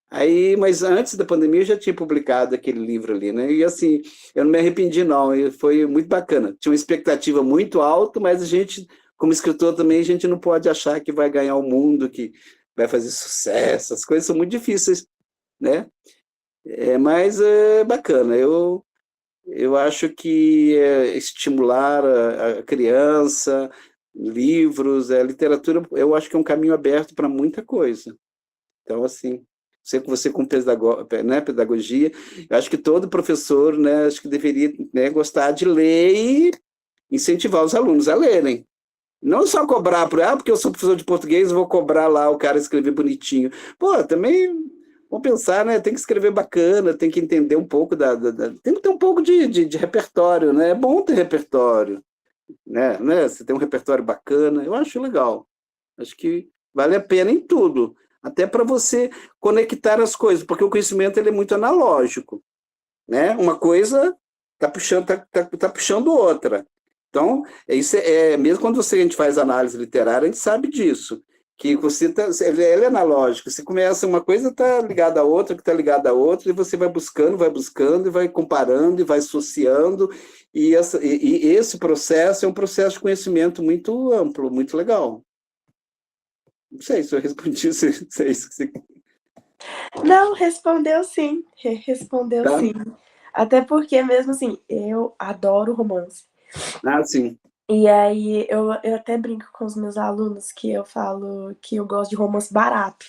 Aí, mas antes da pandemia eu já tinha publicado aquele livro ali, né? E assim, eu não me arrependi, não, foi muito bacana. Tinha uma expectativa muito alta, mas a gente, como escritor também, a gente não pode achar que vai ganhar o mundo, que vai fazer sucesso, as coisas são muito difíceis, né? Mas é bacana, eu acho que estimular a criança, livros, literatura, eu acho que é um caminho aberto para muita coisa. Então, assim, você com né, pedagogia, eu acho que todo professor, né, acho que deveria, né, gostar de ler e incentivar os alunos a lerem. Não só cobrar, porque eu sou professor de português, vou cobrar lá o cara escrever bonitinho. Pô, também vamos pensar, né? Tem que escrever bacana, tem que entender um pouco tem que ter um pouco de repertório, né? É bom ter repertório, né? Você tem um repertório bacana, eu acho legal. Acho que vale a pena em tudo, até para você conectar as coisas, porque o conhecimento ele é muito analógico, né? Uma coisa tá puxando outra. Então, mesmo quando a gente faz análise literária, a gente sabe disso, que ele é analógico, você começa, uma coisa está ligada à outra, que está ligada à outra, e você vai buscando, e vai comparando, e vai associando, e esse processo é um processo de conhecimento muito amplo, muito legal. Não sei se eu respondi, se é isso que você... Não, respondeu sim, Tá? sim. Até porque, mesmo assim, eu adoro romance. Ah, sim. E aí, eu até brinco com os meus alunos que eu falo que eu gosto de romance barato.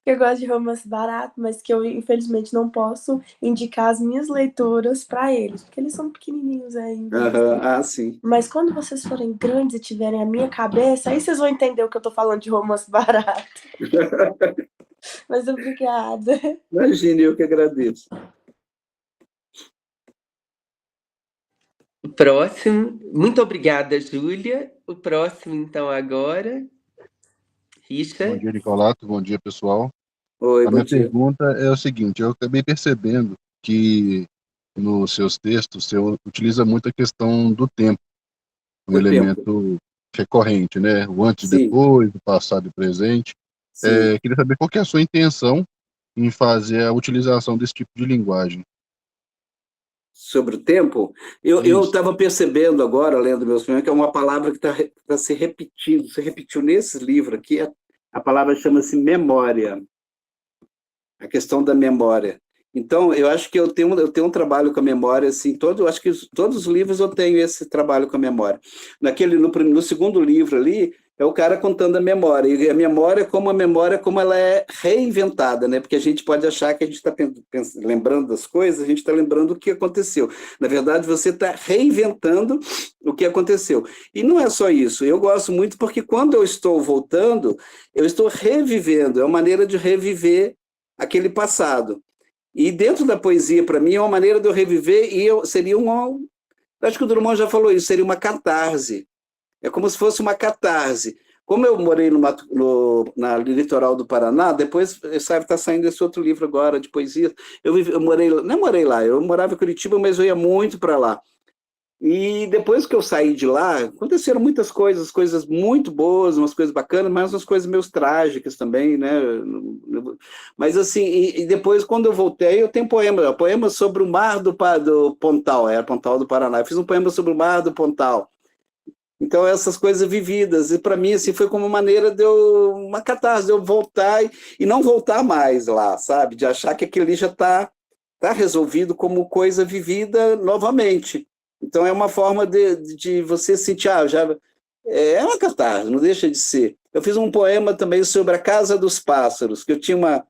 Eu gosto de romance barato, mas que eu, infelizmente, não posso indicar as minhas leituras para eles, porque eles são pequenininhos ainda. Ah, sim. Mas quando vocês forem grandes e tiverem a minha cabeça, aí vocês vão entender o que eu tô falando de romance barato. Mas obrigada. Imagine, eu que agradeço. O próximo, muito obrigada, Júlia. O próximo, então, agora, Richard. Bom dia, Nicolato. Bom dia, pessoal. Oi, A bom minha dia. pergunta é o seguinte: eu acabei percebendo que nos seus textos você utiliza muito a questão do tempo, um elemento recorrente, né? O antes e Sim. depois, o passado e o presente. Queria saber qual que é a sua intenção em fazer a utilização desse tipo de linguagem. Sobre o tempo, eu estava percebendo agora, lendo meus filmes, que é uma palavra que está se repetindo, se repetiu nesse livro aqui, a palavra chama-se memória, a questão da memória. Então, eu acho que eu tenho um trabalho com a memória, assim, eu acho que todos os livros eu tenho esse trabalho com a memória. No segundo livro ali, é o cara contando a memória, e a memória, como ela é reinventada, né? Porque a gente pode achar que a gente está lembrando das coisas, a gente está lembrando o que aconteceu. Na verdade, você está reinventando o que aconteceu. E não é só isso, eu gosto muito porque quando eu estou voltando, eu estou revivendo, é uma maneira de reviver aquele passado. E dentro da poesia, para mim, é uma maneira de eu reviver, e seria acho que o Drummond já falou isso, seria uma catarse. é como se fosse uma catarse. Como eu morei na litoral do Paraná, depois está saindo esse outro livro agora de poesia. Eu morei lá, eu morava em Curitiba, mas eu ia muito para lá. E depois que eu saí de lá, aconteceram muitas coisas muito boas, umas coisas bacanas, mas umas coisas meio trágicas também, né? Mas assim, e depois quando eu voltei, eu tenho poema sobre o mar do Pontal, era Pontal do Paraná. Eu fiz um poema sobre o mar do Pontal. Então, essas coisas vividas, e para mim, assim, foi como uma maneira uma catarse, de eu voltar e não voltar mais lá, sabe? De achar que aquilo ali já tá resolvido como coisa vivida novamente. Então, é uma forma de você sentir, é uma catarse, não deixa de ser. Eu fiz um poema também sobre a Casa dos Pássaros, que eu tinha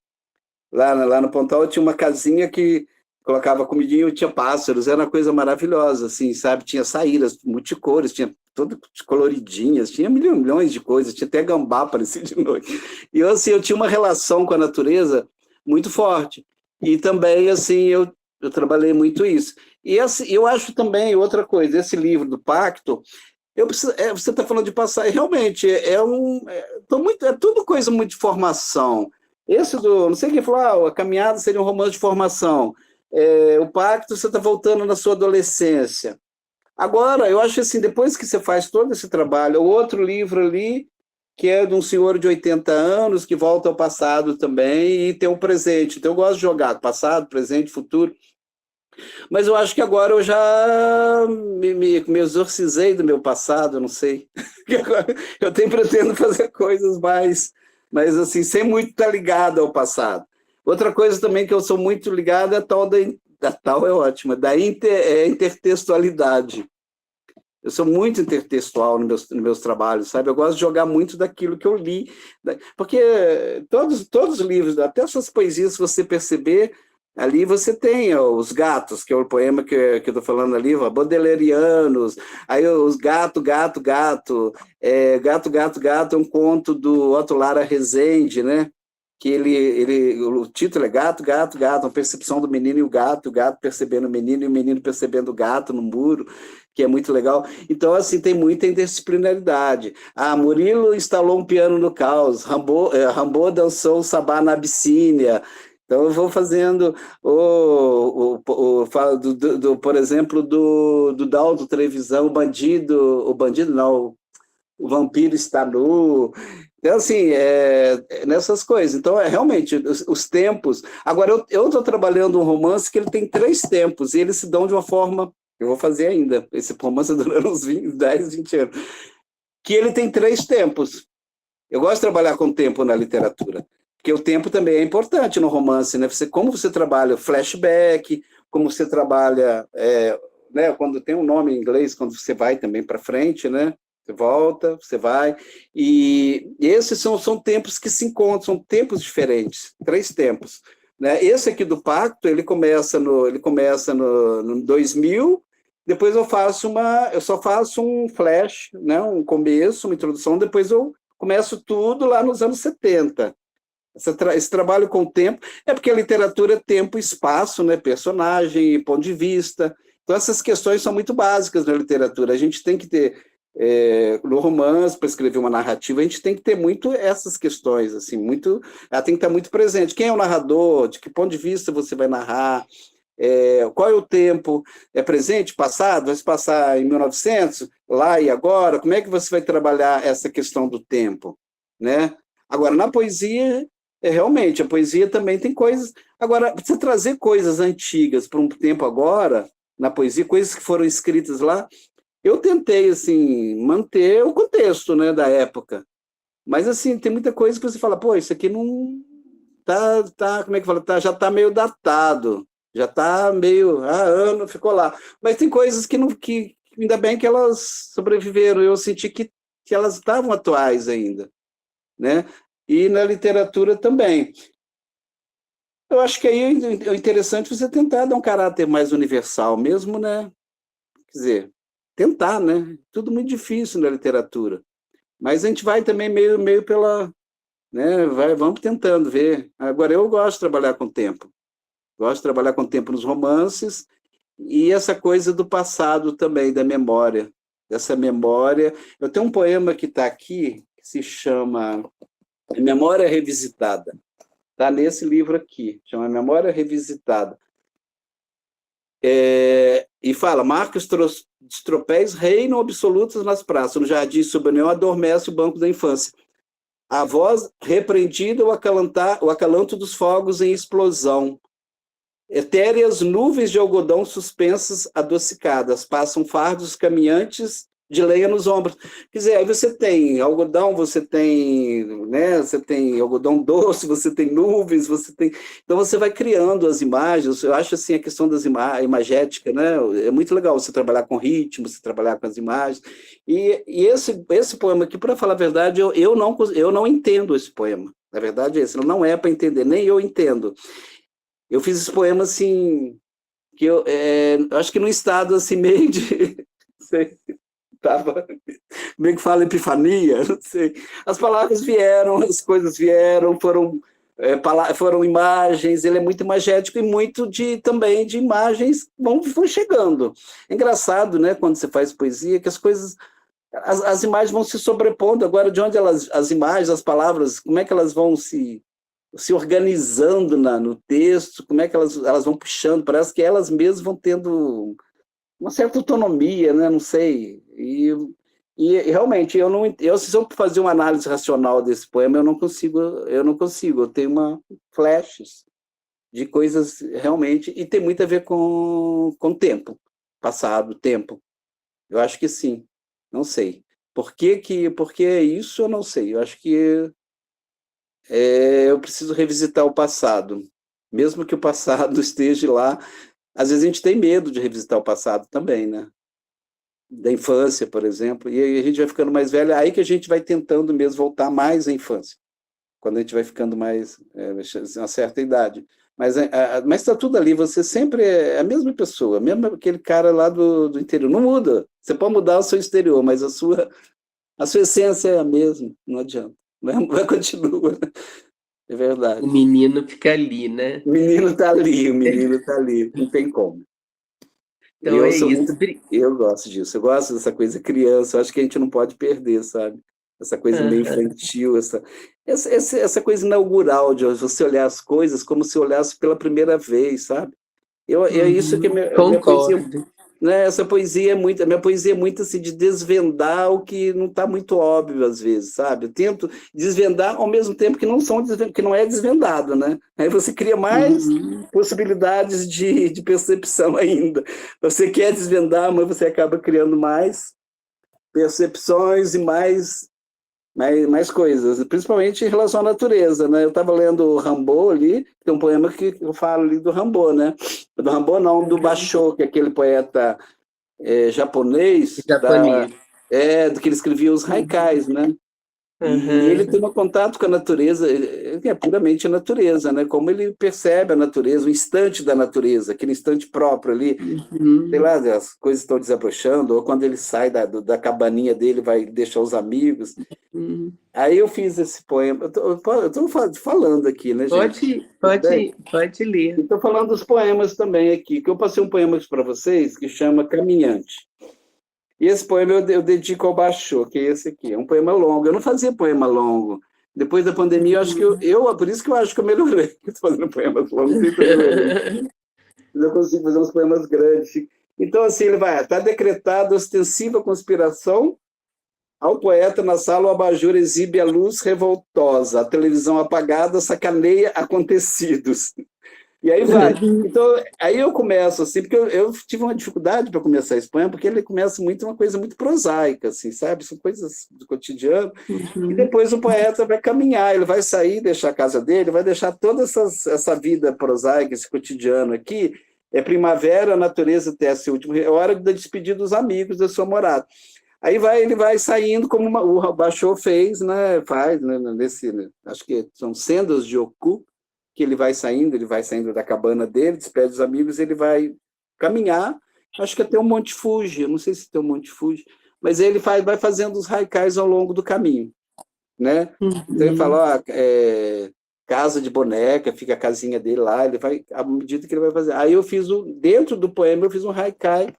lá no Pontal, eu tinha uma casinha que colocava comidinha e tinha pássaros, era uma coisa maravilhosa, assim, sabe? Tinha saíras multicores, tinha todas coloridinhas, tinha milhões de coisas, tinha até gambá aparecia de noite. E eu, assim, eu tinha uma relação com a natureza muito forte. E também, assim, eu trabalhei muito isso. E assim, eu acho também, outra coisa, esse livro do Pacto, você está falando de passar, realmente, é tudo coisa muito de formação. Não sei quem falou, a caminhada seria um romance de formação. O Pacto, você está voltando na sua adolescência. Agora, eu acho assim, depois que você faz todo esse trabalho, o outro livro ali, que é de um senhor de 80 anos, que volta ao passado também, e tem o presente. Então, eu gosto de jogar passado, presente, futuro. Mas eu acho que agora eu já me exorcizei do meu passado, não sei. Agora eu pretendo fazer coisas mais assim, sem muito estar ligado ao passado. Outra coisa também que eu sou muito ligado é a tal é ótima, da intertextualidade. Eu sou muito intertextual nos meus trabalhos, sabe? Eu gosto de jogar muito daquilo que eu li, porque todos os livros, até essas poesias, se você perceber, ali você tem Os Gatos, que é o poema que eu estou falando ali, Baudelairianos, aí os Gato, Gato, Gato, Gato, Gato, Gato é um conto do Otto Lara Rezende, né? Que o título é Gato, Gato, Gato, uma percepção do menino e o gato percebendo o menino e o menino percebendo o gato no muro, que é muito legal. Então, assim, tem muita interdisciplinaridade. Murilo instalou um piano no caos, Rimbaud dançou o sabá na Abissínia. Então, eu vou fazendo, por exemplo, do Daldo Trevisan, o vampiro está nu. Então, assim, nessas coisas. Então, realmente, os tempos... Agora, eu estou trabalhando um romance que ele tem 3 tempos, e eles se dão de uma forma... Eu vou fazer ainda, esse romance durando uns 10, 20 anos. Que ele tem 3 tempos. Eu gosto de trabalhar com tempo na literatura, porque o tempo também é importante no romance, né? Como você trabalha flashback, como você trabalha... né? Quando tem um nome em inglês, quando você vai também para frente, né? Você volta, você vai, e esses são tempos que se encontram, são tempos diferentes, 3 tempos. Né? Esse aqui do Pacto, ele começa no 2000, depois eu só faço um flash, né? Um começo, uma introdução, depois eu começo tudo lá nos anos 70. Esse trabalho com o tempo, porque a literatura é tempo e espaço, né? Personagem e ponto de vista. Então, essas questões são muito básicas na literatura. A gente tem que ter... no romance, para escrever uma narrativa, a gente tem que ter muito essas questões, assim, ela tem que estar muito presente. Quem é o narrador? De que ponto de vista você vai narrar? Qual é o tempo? É presente, passado? Vai se passar em 1900? Lá e agora? Como é que você vai trabalhar essa questão do tempo? Né? Agora, na poesia, realmente, a poesia também tem coisas... Agora, você trazer coisas antigas para um tempo agora, na poesia, coisas que foram escritas lá, eu tentei, assim, manter o contexto, né, da época. Mas, assim, tem muita coisa que você fala, pô, isso aqui não... como é que fala? Já está meio datado. Já está meio... ano ficou lá. Mas tem coisas que ainda bem que elas sobreviveram. Eu senti que elas estavam atuais ainda. Né? E na literatura também. Eu acho que aí é interessante você tentar dar um caráter mais universal mesmo, né? Quer dizer... tentar, né? Tudo muito difícil na literatura. Mas a gente vai também meio pela... né? Vamos tentando ver. Agora, eu gosto de trabalhar com tempo. Gosto de trabalhar com tempo nos romances e essa coisa do passado também, da memória. dessa memória. Eu tenho um poema que está aqui, que se chama Memória Revisitada. Está nesse livro aqui, chama Memória Revisitada. E fala, marcas dos tropéis reinam absolutos nas praças, no jardim subanião adormece o banco da infância. A voz repreendida, o acalanto dos fogos em explosão. Etéreas nuvens de algodão suspensas, adocicadas, passam fardos caminhantes de lenha nos ombros. Quer dizer, aí você tem algodão, você tem algodão doce, você tem nuvens, você tem... Então você vai criando as imagens. Eu acho assim a questão das imagética, né? É muito legal você trabalhar com ritmo, você trabalhar com as imagens. E esse poema aqui, para falar a verdade, eu não entendo esse poema. Na verdade, esse não é para entender, nem eu entendo. Eu fiz esse poema assim, que eu acho que num estado assim meio de... sei, tava meio que fala epifania, não sei. As palavras vieram, as coisas vieram, foram imagens, ele é muito imagético e muito também de imagens vão chegando. É engraçado, né, quando você faz poesia, que as coisas, as imagens vão se sobrepondo. Agora, de onde as imagens, as palavras, como é que elas vão se organizando no texto, como é que elas vão puxando, parece que elas mesmas vão tendo uma certa autonomia, né? Não sei. E realmente, se eu fazer uma análise racional desse poema, eu não consigo, eu tenho flashes de coisas realmente, e tem muito a ver com o tempo, passado, tempo. Eu acho que sim, não sei. Por que é isso, eu não sei. Eu acho que eu preciso revisitar o passado, mesmo que o passado esteja lá. Às vezes a gente tem medo de revisitar o passado também, né? Da infância, por exemplo, e aí a gente vai ficando mais velho, aí que a gente vai tentando mesmo voltar mais à infância, quando a gente vai ficando mais, uma certa idade. Mas está tudo ali, você sempre é a mesma pessoa, mesmo aquele cara lá do interior, não muda. Você pode mudar o seu exterior, mas a sua essência é a mesma, não adianta. Vai continua. É verdade. O menino fica ali, né? O menino está ali, não tem como. Então é isso. Eu gosto disso, eu gosto dessa coisa criança, eu acho que a gente não pode perder, sabe? Essa coisa meio infantil, essa coisa inaugural de você olhar as coisas como se olhasse pela primeira vez, sabe? É isso que a minha poesia, né? Essa poesia a minha poesia é muito assim, de desvendar o que não está muito óbvio às vezes, sabe? Eu tento desvendar ao mesmo tempo que não é desvendado, né? Aí você cria mais possibilidades de percepção ainda. Você quer desvendar, mas você acaba criando mais percepções e mais coisas, principalmente em relação à natureza, né? Eu estava lendo o Rimbaud ali, tem um poema que eu falo ali do Rimbaud, né? Do Rimbaud não, do Basho, que é aquele poeta japonês, do que ele escrevia os haikais, né? E ele tem um contato com a natureza, que é puramente a natureza, né? Como ele percebe a natureza, o instante da natureza, aquele instante próprio ali, sei lá, as coisas estão desabrochando, ou quando ele sai da cabaninha dele, vai deixar os amigos. Aí eu fiz esse poema, eu estou falando aqui, né, gente? Pode ler. Estou falando dos poemas também aqui, que eu passei um poema para vocês que chama Caminhante. E esse poema eu dedico ao Basho, que é esse aqui. É um poema longo. Eu não fazia poema longo. Depois da pandemia, eu acho que por isso que eu acho que eu melhorei. Estou fazendo poemas longos, eu consigo fazer uns poemas grandes. Então, assim, ele vai. Está decretada ostensiva conspiração. Ao poeta na sala, o abajur exibe a luz revoltosa. A televisão apagada sacaneia acontecidos. E aí vai. Então, aí eu começo assim, porque eu tive uma dificuldade para começar esse poema, porque ele começa uma coisa muito prosaica, assim, sabe? São coisas do cotidiano. E depois o poeta vai caminhar, ele vai sair, deixar a casa dele, vai deixar toda essa vida prosaica, esse cotidiano aqui. É primavera, a natureza tece o último, é hora da despedida dos amigos da sua morada. Aí ele vai saindo, como o Basho fez, né? Faz, né? Acho que são sendas de Oku, que ele vai saindo da cabana dele, despede os amigos, ele vai caminhar, acho que até o Monte Fuji, eu não sei se tem o Monte Fuji, mas ele vai fazendo os haikais ao longo do caminho, né? Então ele fala, casa de boneca, fica a casinha dele lá, ele vai, à medida que ele vai fazer. Aí eu fiz, dentro do poema, eu fiz um haikai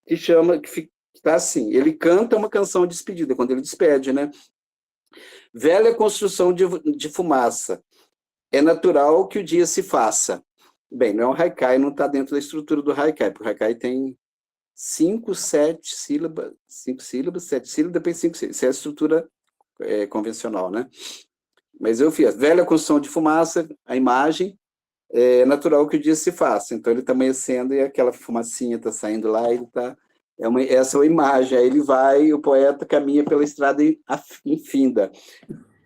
que Tá assim, ele canta uma canção de despedida, quando ele despede, né? Velha construção de fumaça, é natural que o dia se faça. Bem, não é um haikai, não está dentro da estrutura do haikai, porque o haikai tem 5, 7 sílabas, 7 sílabas, depois 5 sílabas. Isso é a estrutura convencional, né? Mas eu fiz, velha construção de fumaça, a imagem, é natural que o dia se faça. Então ele está amanhecendo e aquela fumacinha está saindo lá, ele está... essa é a imagem. Aí ele vai, o poeta caminha pela estrada infinda.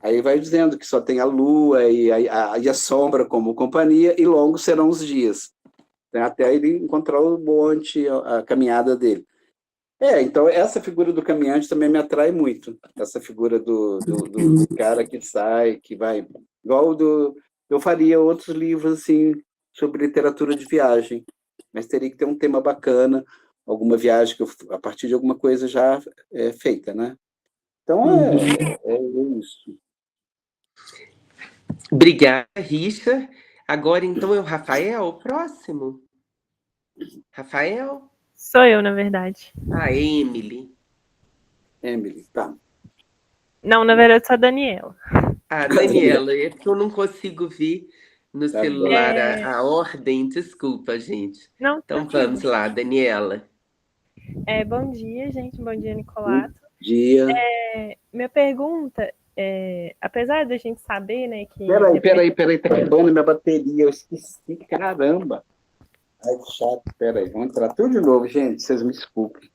Aí vai dizendo que só tem a lua e a sombra como companhia, e longos serão os dias, né? Até ele encontrar o monte, a caminhada dele. Então essa figura do caminhante também me atrai muito. Essa figura do cara que sai, que vai... Igual eu faria outros livros assim, sobre literatura de viagem, mas teria que ter um tema bacana, alguma viagem a partir de alguma coisa já feita, né? Então é isso. Obrigada, Richard. Agora, então, é o Rafael, o próximo. Rafael? Sou eu, na verdade. Ah, Emily. Emily, tá. Não, na verdade, sou a Daniela. Ah, Daniela, é porque eu não consigo ver no Tá celular a ordem. Desculpa, gente. Não, Então, tranquilo. vamos lá, Daniela. Bom dia, gente. Bom dia, Nicolato. Bom dia. Minha pergunta apesar da gente saber, né, que... Peraí, tá acabando minha bateria, eu esqueci, caramba. Ai, que chato, peraí, vamos entrar tudo de novo, gente, vocês me desculpem.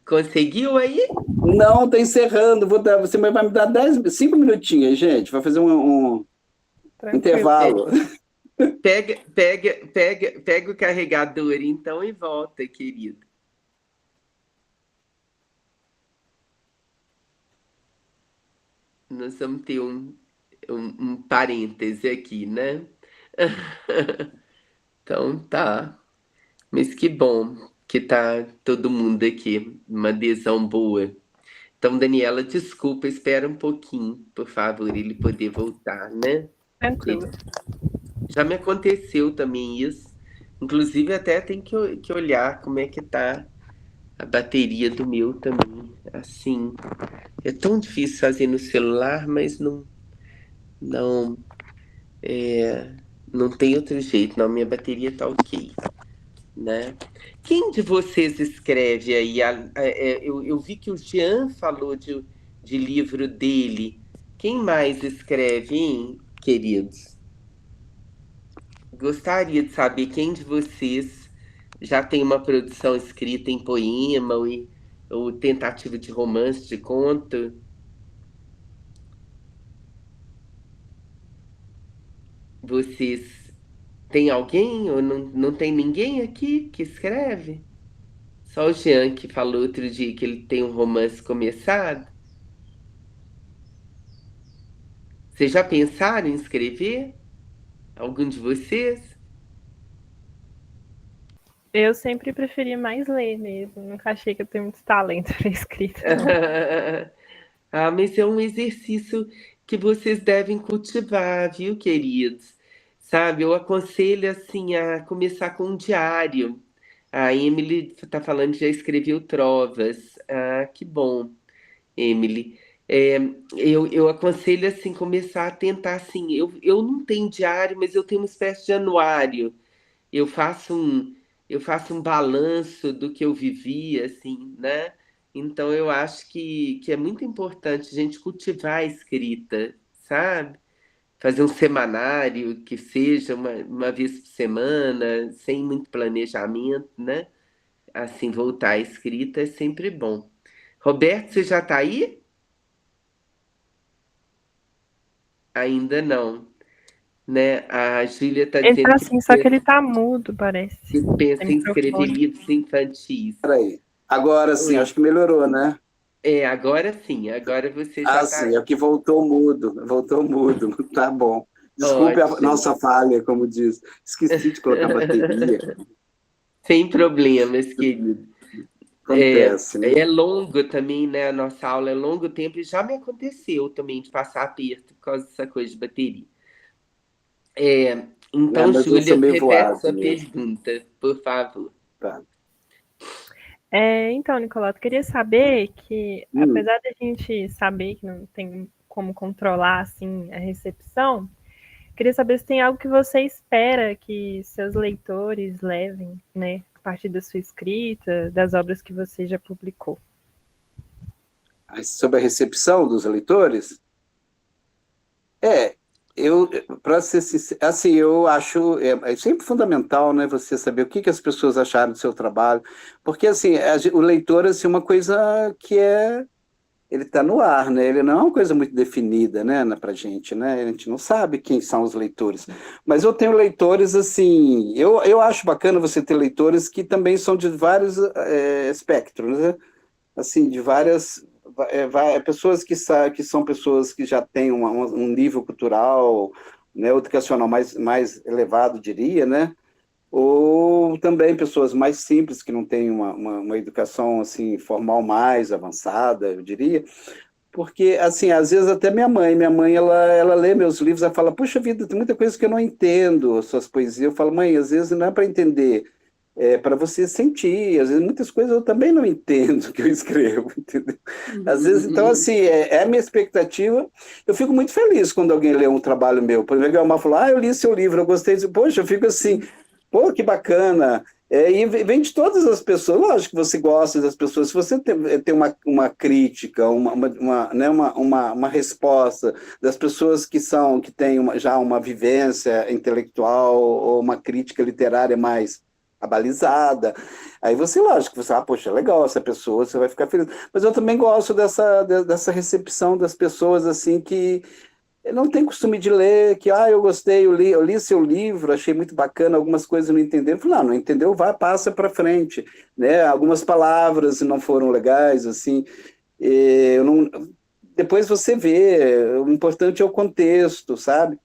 Conseguiu aí? Não, tá encerrando, você vai me dar 5 minutinhos aí, gente, vai fazer um intervalo. Pega o carregador, então, e volta, querido. Nós vamos ter um parêntese aqui, né? Então, tá. Mas que bom que tá todo mundo aqui, uma adesão boa. Então, Daniela, desculpa, espera um pouquinho, por favor, ele poder voltar, né? Tranquilo. Já me aconteceu também isso. Inclusive, até tem que olhar como é que tá a bateria do meu também. Assim, é tão difícil fazer no celular, mas não tem outro jeito. Não, minha bateria tá ok, né? Quem de vocês escreve aí? Eu vi que o Jean falou de livro dele. Quem mais escreve, hein, queridos? Gostaria de saber quem de vocês já tem uma produção escrita em poema ou tentativa de romance, de conto. Vocês têm alguém ou não tem ninguém aqui que escreve? Só o Jean que falou outro dia que ele tem um romance começado. Vocês já pensaram em escrever? Algum de vocês? Eu sempre preferi mais ler mesmo. Nunca achei que eu tenho muito talento para escrita. Ah, mas é um exercício que vocês devem cultivar, viu, queridos? Sabe, eu aconselho, assim, a começar com um diário. A Emily está falando que já escreveu trovas. Ah, que bom, Emily. Eu aconselho, assim, começar a tentar, assim, eu não tenho diário, mas eu tenho uma espécie de anuário. Eu faço um balanço do que eu vivi, assim, né? Então eu acho que é muito importante a gente cultivar a escrita, sabe? Fazer um semanário que seja uma vez por semana, sem muito planejamento, né? Assim, voltar à escrita é sempre bom. Roberto, você já está aí? Ainda não, né? A Júlia está Ele dizendo tá que assim, só que ele tá mudo, parece. pensa Tem em escrever microfone. livros infantis. Peraí, agora sim, Oi. acho que melhorou, né? Agora sim, agora você já tá... Sim, é que voltou mudo, tá bom. Desculpe a Ótimo. nossa falha, como diz. Esqueci de colocar bateria. Sem problemas, querido. Acontece, né? É longo também, né? A nossa aula é longo tempo e já me aconteceu também de passar aperto por causa dessa coisa de bateria. Então, mas eu sou Júlia, meio repete voado sua mesmo. pergunta, por favor. Tá. Então, Nicoleta, eu queria saber que, Hum. apesar da gente saber que não tem como controlar assim a recepção, queria saber se tem algo que você espera que seus leitores levem, né, a partir da sua escrita, das obras que você já publicou. Sobre a recepção dos leitores? Eu, para ser sincero, assim, eu acho é sempre fundamental, né, você saber o que que as pessoas acharam do seu trabalho, porque assim, o leitor assim, é uma coisa que ele está no ar, né? Ele não é uma coisa muito definida, né, para gente, né? A gente não sabe quem são os leitores. Mas eu tenho leitores assim, eu acho bacana você ter leitores que também são de vários espectros, né? Assim, de várias pessoas que são pessoas que já têm um nível cultural, né, educacional mais elevado, diria, né? Ou também pessoas mais simples que não têm uma educação assim formal mais avançada, eu diria. Porque, assim, às vezes até minha mãe ela lê meus livros, ela fala, puxa vida, tem muita coisa que eu não entendo, suas poesias. Eu falo, mãe, às vezes não é para entender, é para você sentir. Às vezes muitas coisas eu também não entendo que eu escrevo, entendeu? Às vezes, então, assim, é a minha expectativa. Eu fico muito feliz quando alguém lê um trabalho meu. Por exemplo, a Guilherme falou, eu li seu livro, eu gostei. Poxa, eu fico assim, pô, que bacana. E vem de todas as pessoas, lógico que você gosta das pessoas, se você tem uma crítica, né, uma resposta das pessoas que têm já uma vivência intelectual ou uma crítica literária mais abalizada, aí você, lógico, você, poxa, legal essa pessoa, você vai ficar feliz. Mas eu também gosto dessa recepção das pessoas, assim, que não tem costume de ler, que, eu gostei, eu li seu livro, achei muito bacana, algumas coisas não entenderam. Eu falei, não entendeu, vai, passa para frente, né? Algumas palavras não foram legais, assim, eu não... Depois você vê, o importante é o contexto, sabe?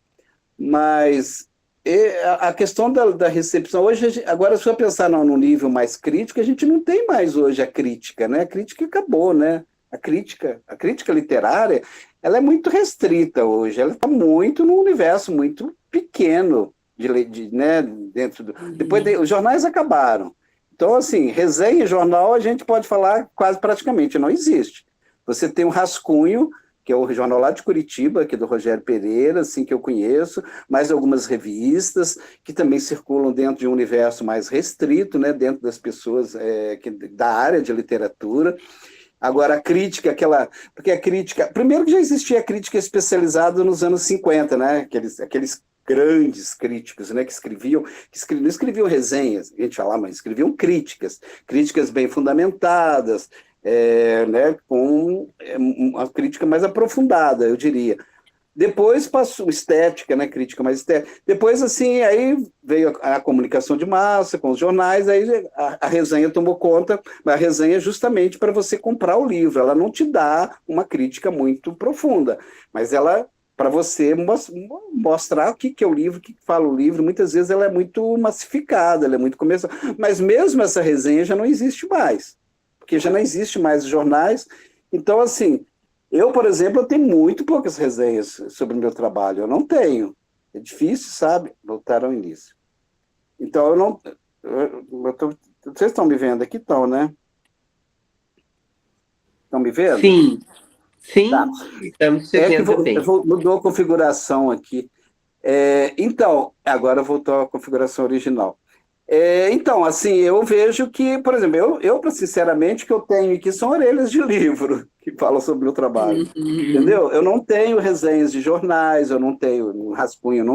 Mas a questão da recepção, hoje, agora se eu pensar num nível mais crítico, a gente não tem mais hoje a crítica, né? A crítica acabou, né? A crítica literária, ela é muito restrita hoje, ela está muito num universo muito pequeno, né, depois os jornais acabaram. Então, assim, resenha em jornal a gente pode falar quase praticamente não existe. Você tem um rascunho, que é o jornal lá de Curitiba, que é do Rogério Pereira, assim, que eu conheço, mais algumas revistas que também circulam dentro de um universo mais restrito, né, dentro das pessoas da área de literatura. Agora, a crítica, porque a crítica... Primeiro que já existia a crítica especializada nos anos 50, né? Aqueles grandes críticos, né? Que não escreviam resenhas, a gente fala, mas escreviam críticas bem fundamentadas, né? Com uma crítica mais aprofundada, eu diria. Depois passou estética, né, crítica mais estética. Depois, assim, aí veio a comunicação de massa com os jornais, aí a resenha tomou conta, mas a resenha é justamente para você comprar o livro, ela não te dá uma crítica muito profunda, mas ela, para você mostrar o que é o livro, o que fala o livro, muitas vezes ela é muito massificada, ela é muito comercial, mas mesmo essa resenha já não existe mais, porque já não existe mais os jornais, então, assim... Eu, por exemplo, eu tenho muito poucas resenhas sobre o meu trabalho. Eu não tenho. É difícil, sabe? Voltar ao início. Então, eu não... Vocês estão me vendo aqui? Estão, né? Estão me vendo? Sim, sim, Tá. estamos te vendo bem. Mudou a configuração aqui. Então, agora voltou à configuração original. Então, assim, eu vejo que, por exemplo, eu sinceramente, que eu tenho aqui são orelhas de livro que falam sobre o meu trabalho, entendeu? Eu não tenho resenhas de jornais, eu não tenho um rascunho,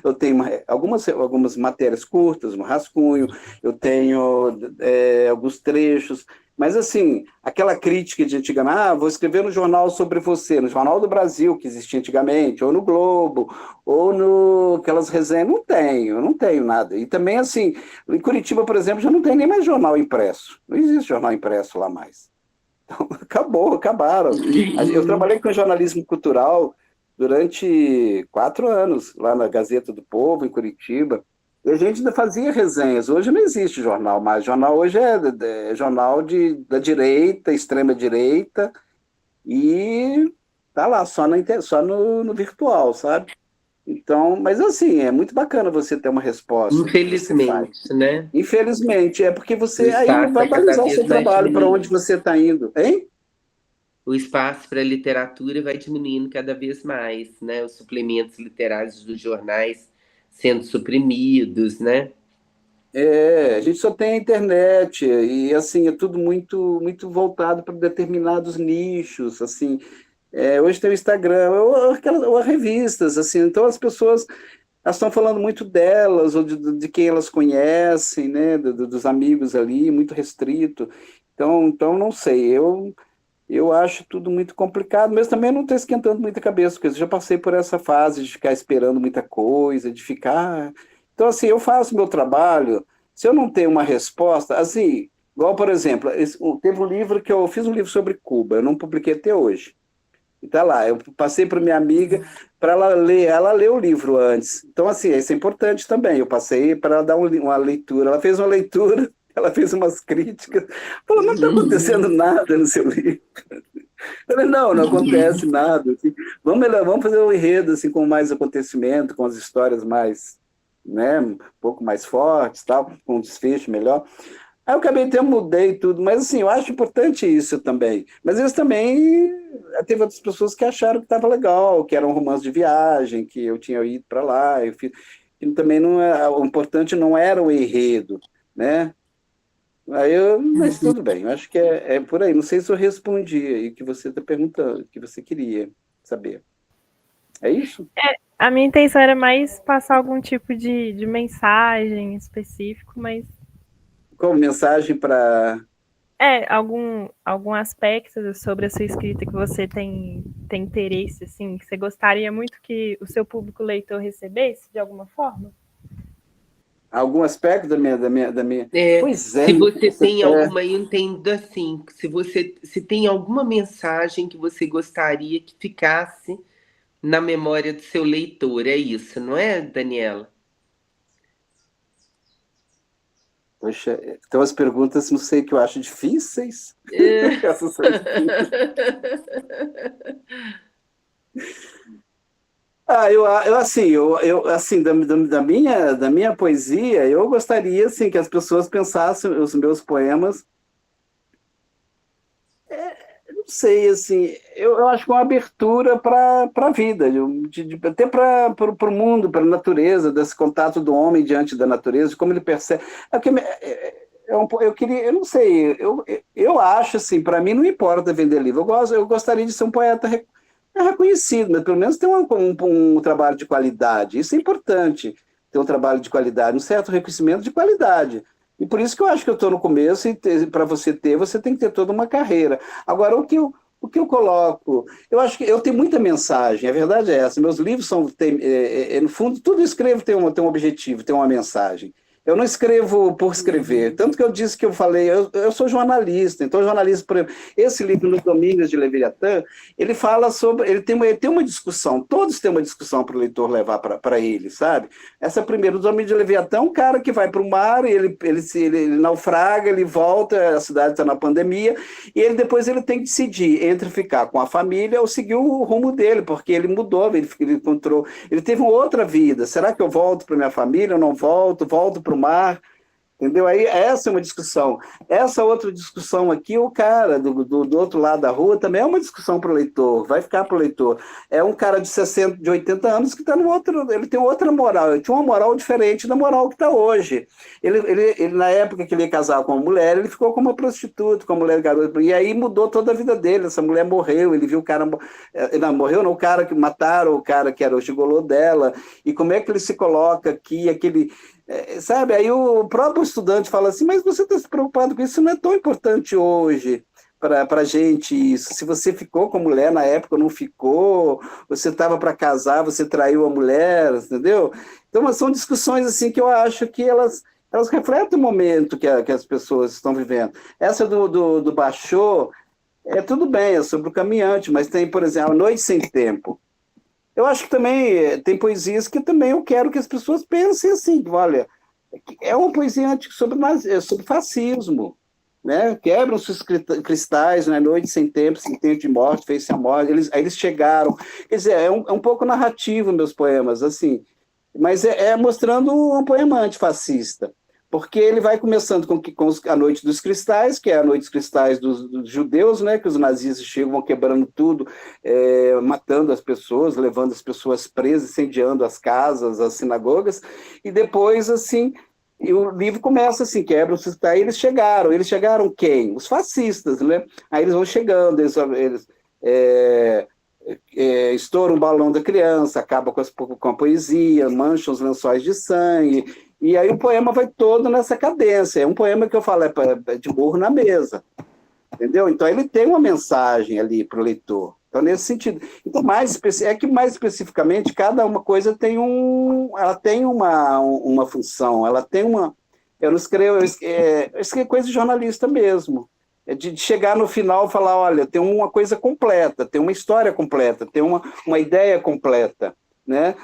eu tenho algumas matérias curtas no rascunho, eu tenho alguns trechos, mas assim, aquela crítica de antigamente, vou escrever no jornal sobre você, no Jornal do Brasil, que existia antigamente, ou no Globo, ou aquelas resenhas, eu não tenho nada. E também, assim, em Curitiba, por exemplo, já não tem nem mais jornal impresso. Não existe jornal impresso lá mais. Então, acabaram. Eu trabalhei com jornalismo cultural durante 4 anos, lá na Gazeta do Povo, em Curitiba. E a gente ainda fazia resenhas. Hoje não existe jornal mais. Jornal hoje é jornal da direita, extrema-direita, e tá lá, só no virtual, sabe? Então, mas assim, é muito bacana você ter uma resposta do que você faz. Infelizmente, né? Infelizmente, é porque O você aí espaço vai é cada balizar o vez seu mais trabalho, para onde diminuindo. você está indo, hein? O espaço para a literatura vai diminuindo cada vez mais, né? Os suplementos literários dos jornais sendo suprimidos, né? A gente só tem a internet e assim é tudo muito voltado para determinados nichos, assim. Hoje tem o Instagram, ou revistas, assim. Então as pessoas elas estão falando muito delas ou de quem elas conhecem, né? Dos amigos ali, muito restrito. Então não sei. Eu acho tudo muito complicado, mas também não estou esquentando muita cabeça, porque eu já passei por essa fase de ficar esperando muita coisa, de ficar. Então, assim, eu faço meu trabalho, se eu não tenho uma resposta, assim, igual, por exemplo, teve um livro que eu fiz um livro sobre Cuba, eu não publiquei até hoje. E tá lá, eu passei para minha amiga para ela leu o livro antes. Então, assim, isso é importante também. Eu passei para ela dar uma leitura. Ela fez uma leitura, ela fez umas críticas, falou: não está acontecendo nada no seu livro. Eu falei: não acontece nada. Assim, vamos fazer um enredo assim, com mais acontecimento, com as histórias mais, né, um pouco mais fortes, tal, com um desfecho melhor. Aí eu acabei até mudei tudo, mas assim, eu acho importante isso também. Mas eles também, teve outras pessoas que acharam que estava legal, que era um romance de viagem, que eu tinha ido para lá, e também não o importante não era o enredo, né? Mas tudo bem, eu acho que é por aí. Não sei se eu respondi aí o que você está perguntando, o que você queria saber. É isso? A minha intenção era mais passar algum tipo de mensagem específico, mas Como mensagem para. algum aspecto sobre a sua escrita que você tem interesse, assim, que você gostaria muito que o seu público leitor recebesse, de alguma forma? Algum aspecto da minha. Pois é, Se você você, tem alguma, eu entendo assim, se tem alguma mensagem que você gostaria que ficasse na memória do seu leitor, é isso, não é, Daniela? poxa, então as perguntas, não sei, que eu acho difíceis. É. Essas são difíceis. Assim, assim, da minha poesia, eu gostaria, assim, que as pessoas pensassem os meus poemas, não sei, assim, eu acho que é uma abertura para a vida, até para o mundo, para a natureza, desse contato do homem diante da natureza, de como ele percebe. Eu queria, eu não sei, eu acho, assim, para mim não importa vender livro, eu gostaria de ser um poeta reconhecido, mas pelo menos ter um trabalho de qualidade. Isso é importante, ter um trabalho de qualidade, um certo reconhecimento de qualidade. E por isso que eu acho que eu estou no começo, e para você tem que ter toda uma carreira. Agora, o que eu coloco, eu acho que eu tenho muita mensagem, a verdade é essa. Meus livros no fundo, tudo eu escrevo tem um objetivo, tem uma mensagem. Eu não escrevo por escrever. Tanto que eu disse que eu falei, eu sou jornalista, então jornalista, por exemplo, esse livro, Nos Domínios de Leviatã, ele fala sobre, ele tem uma discussão, todos têm uma discussão para o leitor levar para ele, sabe? Essa primeira, Os Domínios de Leviatã, é um cara que vai para o mar, ele naufraga, ele volta, a cidade está na pandemia, e depois ele tem que decidir entre ficar com a família ou seguir o rumo dele, porque ele mudou, ele encontrou, ele teve uma outra vida. Será que eu volto para minha família ou não volto? Volto para o mar? Entendeu? Aí essa é uma discussão. Essa outra discussão aqui, o cara do outro lado da rua também é uma discussão para o leitor, vai ficar para o leitor. É um cara de 60, de 80 anos que está no outro, ele tem outra moral, ele tinha uma moral diferente da moral que está hoje. Ele, na época que ele ia casar com uma mulher, ele ficou com uma prostituta, com uma mulher garota, e aí mudou toda a vida dele. Essa mulher morreu, ele viu o cara. Não, morreu não, o cara que mataram, o cara que era o gigolô dela, e como é que ele se coloca aqui, aquele. Sabe, aí o próprio estudante fala assim, mas você está se preocupado com isso não é tão importante hoje para a gente isso. Se você ficou com a mulher na época ou não ficou, você estava para casar, você traiu a mulher, entendeu? Então, são discussões assim que eu acho que elas refletem o momento que as pessoas estão vivendo. Essa do Bachô, tudo bem, é sobre o caminhante, mas tem, por exemplo, A Noite Sem Tempo. Eu acho que também tem poesias que também eu quero que as pessoas pensem assim, olha, é uma poesia sobre fascismo, né? Quebram-se os cristais na noite sem tempo de morte, fez-se a morte. Aí eles chegaram. Quer dizer, é um pouco narrativo meus poemas, assim, mas é mostrando um poema antifascista, porque ele vai começando com a Noite dos Cristais, que é a Noite dos Cristais dos judeus, né? Que os nazistas chegam, vão quebrando tudo, matando as pessoas, levando as pessoas presas, incendiando as casas, as sinagogas, e depois, assim, e o livro começa assim, quebra-se, aí eles chegaram quem? Os fascistas, né? Aí eles vão chegando, eles estouram o balão da criança, acaba com a poesia, mancham os lençóis de sangue, e aí o poema vai todo nessa cadência. É um poema que eu falo, é de burro na mesa, entendeu? Então ele tem uma mensagem ali para o leitor. Então, nesse sentido. Então, mais especificamente, cada uma coisa ela tem uma função, ela tem uma. Eu não escrevo, eu escrevo coisa de jornalista mesmo. De chegar no final e falar, olha, tem uma coisa completa, tem uma história completa, tem uma ideia completa, né?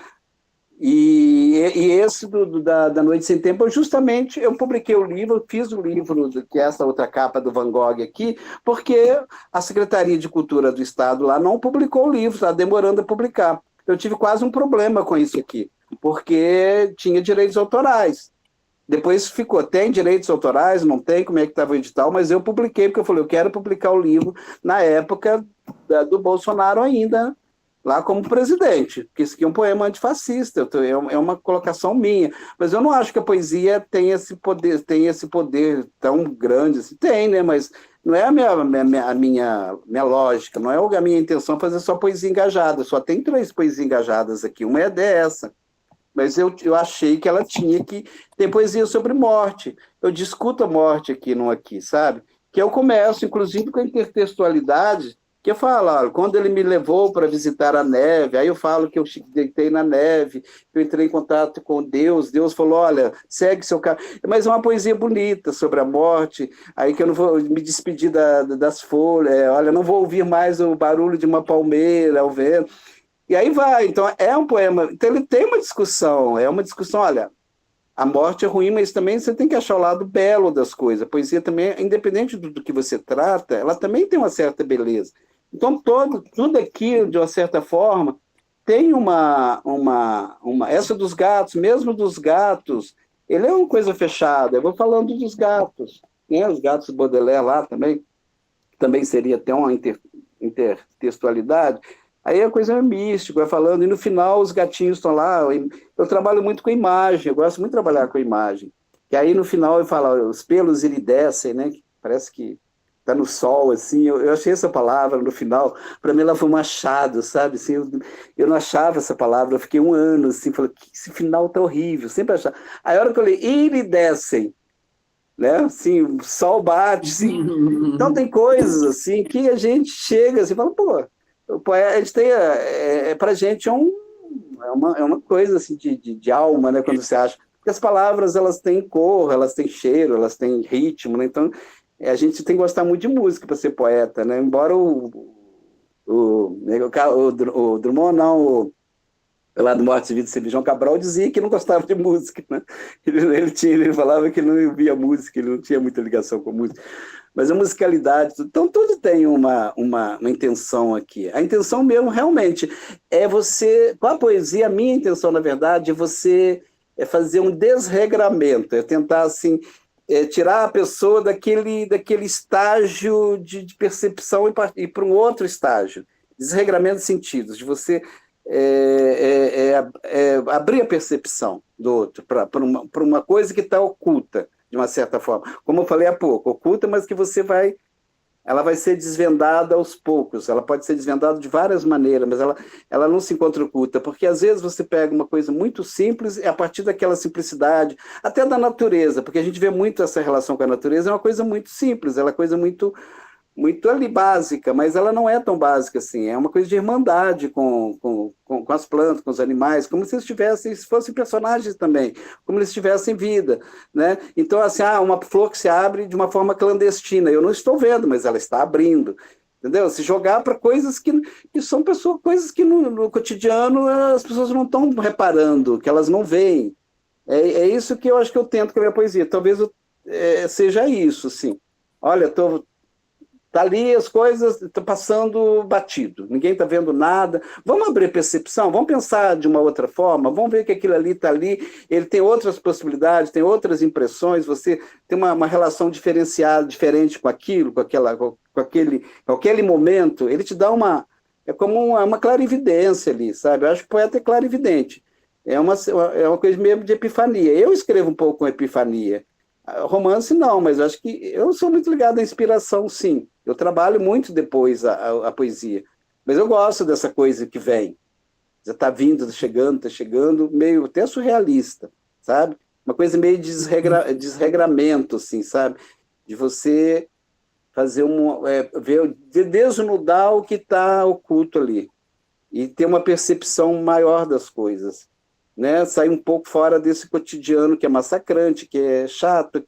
E esse da Noite Sem Tempo, eu publiquei o livro, fiz o livro, que é essa outra capa do Van Gogh aqui, porque a Secretaria de Cultura do Estado lá não publicou o livro, está demorando a publicar. Eu tive quase um problema com isso aqui, porque tinha direitos autorais. Depois tem direitos autorais, não tem, como é que estava o edital, mas eu publiquei, porque eu falei, eu quero publicar o livro na época do Bolsonaro ainda, lá como presidente, porque isso aqui é um poema antifascista, é uma colocação minha, mas eu não acho que a poesia tem esse poder tão grande, assim. Tem, né, mas não é a minha lógica, não é a minha intenção fazer só poesia engajada, só tem 3 poesias engajadas aqui, uma é dessa, mas eu achei que ela tinha que ter poesia sobre morte, eu discuto a morte aqui, sabe, que eu começo, inclusive, com a intertextualidade, que eu falo, olha, quando ele me levou para visitar a neve, aí eu falo que eu deitei na neve, eu entrei em contato com Deus, Deus falou, olha, segue seu caminho, mas é uma poesia bonita sobre a morte, aí que eu não vou me despedir das folhas, olha, não vou ouvir mais o barulho de uma palmeira ao vento, e aí vai, então é um poema, então ele tem uma discussão, olha, a morte é ruim, mas também você tem que achar o lado belo das coisas, a poesia também, independente do que você trata, ela também tem uma certa beleza. Então, tudo aqui, de uma certa forma, tem essa dos gatos, mesmo dos gatos, ele é uma coisa fechada. Eu vou falando dos gatos, né? Os gatos Baudelaire lá também seria até uma intertextualidade. Aí a coisa é mística, vai falando, e no final os gatinhos estão lá. Eu trabalho muito com imagem, eu gosto muito de trabalhar com imagem. E aí no final eu falo, os pelos iridescem, né? Parece que está no sol, assim, eu achei essa palavra no final, para mim ela foi um achado, sabe, assim, eu não achava essa palavra, eu fiquei um ano, assim, falei, esse final tá horrível, sempre achava. Aí a hora que eu li, iridescem, né, assim, o sol bate, assim, então tem coisas, assim, que a gente chega, assim, fala, pô, a gente tem, pra gente é uma coisa, assim, de alma, né, quando você acha, porque as palavras, elas têm cor, elas têm cheiro, elas têm ritmo, né, então a gente tem que gostar muito de música para ser poeta, né? Embora o Drummond, não, lá do Morte e Vida, João Cabral dizia que não gostava de música, né? Ele falava que não via música, ele não tinha muita ligação com música. Mas a musicalidade, então tudo tem uma intenção aqui. A intenção mesmo, realmente, é você, com a poesia, a minha intenção, na verdade, é fazer um desregramento, é tentar, assim, tirar a pessoa daquele estágio de percepção e ir para um outro estágio, desregramento de sentidos, de você abrir a percepção do outro para uma coisa que está oculta, de uma certa forma. Como eu falei há pouco, oculta, mas que ela vai ser desvendada aos poucos, ela pode ser desvendada de várias maneiras, mas ela não se encontra oculta, porque às vezes você pega uma coisa muito simples e a partir daquela simplicidade, até da natureza, porque a gente vê muito essa relação com a natureza, é uma coisa muito simples, ela é uma coisa muito ali básica, mas ela não é tão básica assim, é uma coisa de irmandade com as plantas, com os animais, como se fossem personagens também, como eles tivessem vida, né? Então, assim, uma flor que se abre de uma forma clandestina, eu não estou vendo, mas ela está abrindo, entendeu? Se jogar para coisas que são coisas que no cotidiano as pessoas não estão reparando, que elas não veem. É isso que eu acho que eu tento com a minha poesia, talvez seja isso, assim. Olha, tá ali as coisas, estão passando batido, ninguém está vendo nada. Vamos abrir percepção, vamos pensar de uma outra forma, vamos ver que aquilo ali está ali, ele tem outras possibilidades, tem outras impressões, você tem uma relação diferenciada, diferente com aquilo, com aquele momento, ele te dá é como uma clarividência ali, sabe? Eu acho que o poeta é clarividente. É uma coisa mesmo de epifania. Eu escrevo um pouco com epifania. Romance não, mas eu acho que eu sou muito ligado à inspiração, sim. Eu trabalho muito depois a poesia. Mas eu gosto dessa coisa que vem. Já está vindo, está chegando, meio até surrealista, sabe? Uma coisa meio de desregramento, assim, sabe? De você fazer desnudar o que está oculto ali. E ter uma percepção maior das coisas. Né? Sair um pouco fora desse cotidiano que é massacrante, que é chato,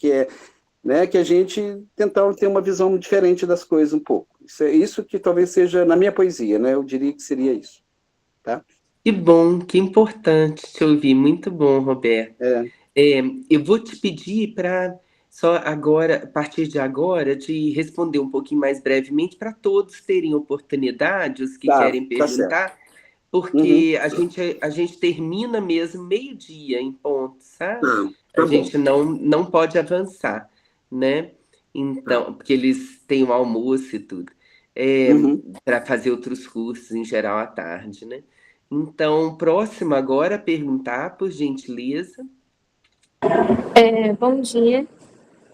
né? Que a gente tentar ter uma visão diferente das coisas um pouco. Isso que talvez seja na minha poesia, né? Eu diria que seria isso. Tá? Que bom, que importante te ouvir. Muito bom, Roberto. Eu vou te pedir para só agora, a partir de agora, de responder um pouquinho mais brevemente para todos terem oportunidade, os que querem perguntar, porque a gente termina mesmo meio-dia em ponto, sabe? Tá a gente não pode avançar, né? Então, porque eles têm o almoço e tudo, para fazer outros cursos em geral à tarde, né? Então, próximo agora a perguntar, por gentileza. Bom dia.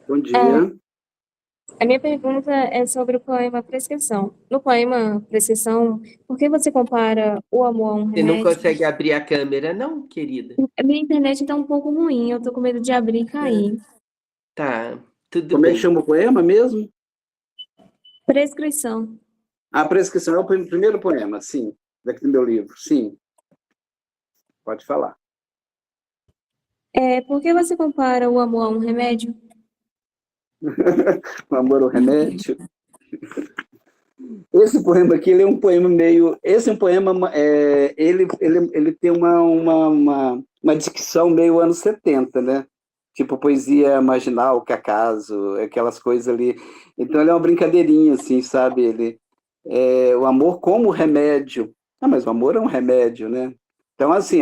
Bom dia. A minha pergunta é sobre o poema Prescrição. No poema Prescrição, por que você compara o amor a um Você não remédio? consegue abrir a câmera, não, querida? A minha internet está um pouco ruim, eu tô com medo de abrir e cair. Tá, tudo Como é bem. que chama o poema mesmo? Prescrição. A Prescrição é o primeiro poema, sim, daqui do meu livro, sim. Pode falar. Por que você compara o amor a um remédio? O amor ao remédio. Esse poema aqui, ele é um poema meio... Esse é um poema, ele tem uma dicção meio anos 70, né? Tipo poesia marginal, Cacaso, aquelas coisas ali. Então, ele é uma brincadeirinha, assim, sabe? O amor como remédio. Ah, mas o amor é um remédio, né? Então, assim,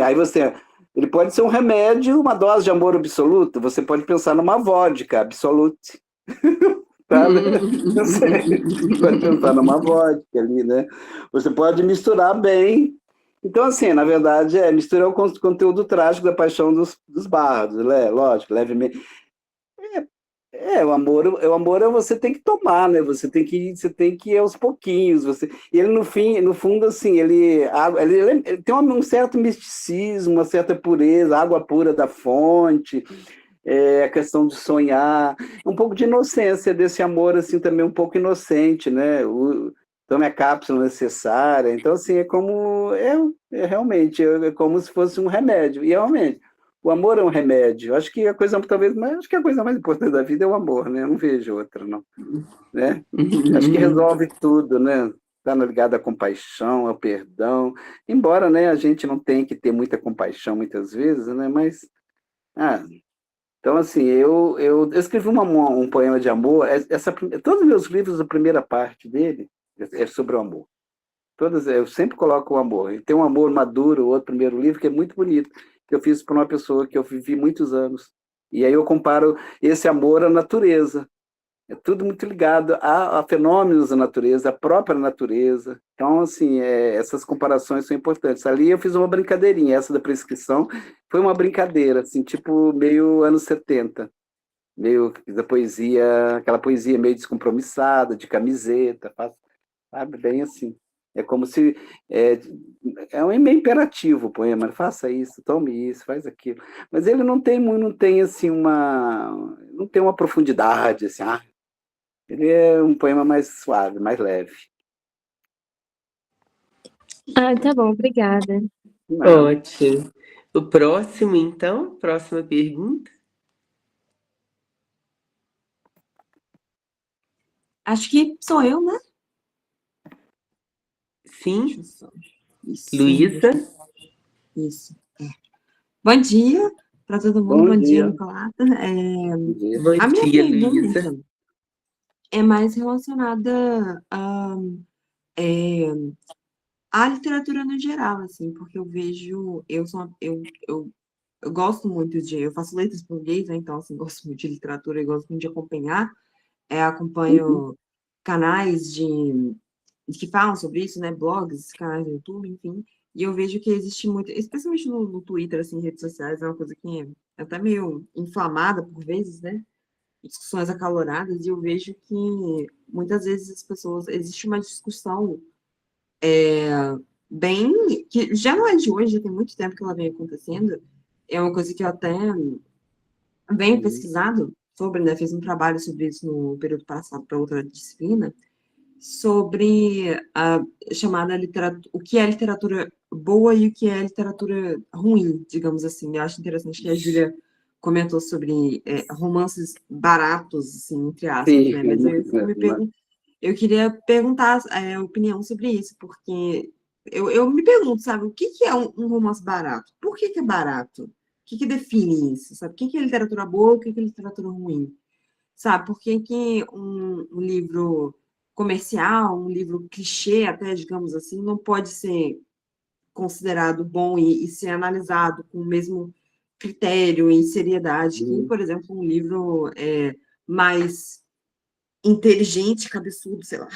ele pode ser um remédio, uma dose de amor absoluto. Você pode pensar numa vodka absolute. Tá, né? Você pode pensar numa vodka ali, né? Você pode misturar bem. Então, assim, na verdade, misturar o conteúdo trágico da paixão dos bardos, né? Lógico, levemente. O amor você tem que tomar, né? Você tem que ir aos pouquinhos. E ele, no fundo, assim, ele tem um certo misticismo, uma certa pureza, água pura da fonte, a questão de sonhar, um pouco de inocência desse amor, assim, também um pouco inocente, né? Tome a cápsula necessária. Então, assim, realmente, é como se fosse um remédio. E realmente, o amor é um remédio. Acho que a coisa mais importante da vida é o amor, né? Eu não vejo outra, não. Né? Acho que resolve tudo, né? Está ligado à compaixão, ao perdão. Embora, né, a gente não tenha que ter muita compaixão muitas vezes, né? Mas, então, assim, eu escrevi um poema de amor. Todos os meus livros, a primeira parte dele é sobre o amor. Eu sempre coloco o amor. E tem um amor maduro, o outro primeiro livro, que é muito bonito, que eu fiz para uma pessoa que eu vivi muitos anos. E aí eu comparo esse amor à natureza. É tudo muito ligado a fenômenos da natureza, a própria natureza. Então, assim, essas comparações são importantes. Ali eu fiz uma brincadeirinha, essa da Prescrição foi uma brincadeira, assim, tipo meio anos 70. Meio da poesia, aquela poesia meio descompromissada, de camiseta, sabe? Bem assim. É como se... meio imperativo o poema, faça isso, tome isso, faz aquilo. Mas ele não tem assim, não tem uma profundidade, assim, ele é um poema mais suave, mais leve. Tá bom, obrigada. Ótimo. O próximo, então? Próxima pergunta? Acho que sou eu, né? Sim. Isso. Luísa? Isso. Bom dia para todo mundo. Bom dia, Nicolata. Bom dia, Luísa. é mais relacionada é, à literatura no geral, assim, porque eu vejo, eu gosto muito eu faço letras português, né, então, assim, gosto muito de literatura e gosto muito de acompanhar, Uhum. acompanho canais que falam sobre isso, né, blogs, canais do YouTube, enfim, e eu vejo que existe muito, especialmente no Twitter, assim, redes sociais, é uma coisa que é até meio inflamada por vezes, né, discussões acaloradas, e eu vejo que muitas vezes as pessoas, existe uma discussão bem, que já não é de hoje, já tem muito tempo que ela vem acontecendo, é uma coisa que eu até venho Uhum. pesquisado sobre, né, fiz um trabalho sobre isso no período passado para outra disciplina, sobre a chamada literatura, o que é literatura boa e o que é literatura ruim, digamos assim. Eu acho interessante que a Júlia comentou sobre romances baratos, assim, entre aspas, Sim, né? Mas eu fico eu queria perguntar a opinião sobre isso, porque eu me pergunto, sabe, o que que é um romance barato? Por que que é barato? O que que define isso, sabe? O que que é literatura boa, o que que é literatura ruim? Sabe, por que que um livro comercial, um livro clichê, até, digamos assim, não pode ser considerado bom e ser analisado com o mesmo critério e seriedade que, Uhum. por exemplo, um livro mais inteligente, cabeçudo, sei lá,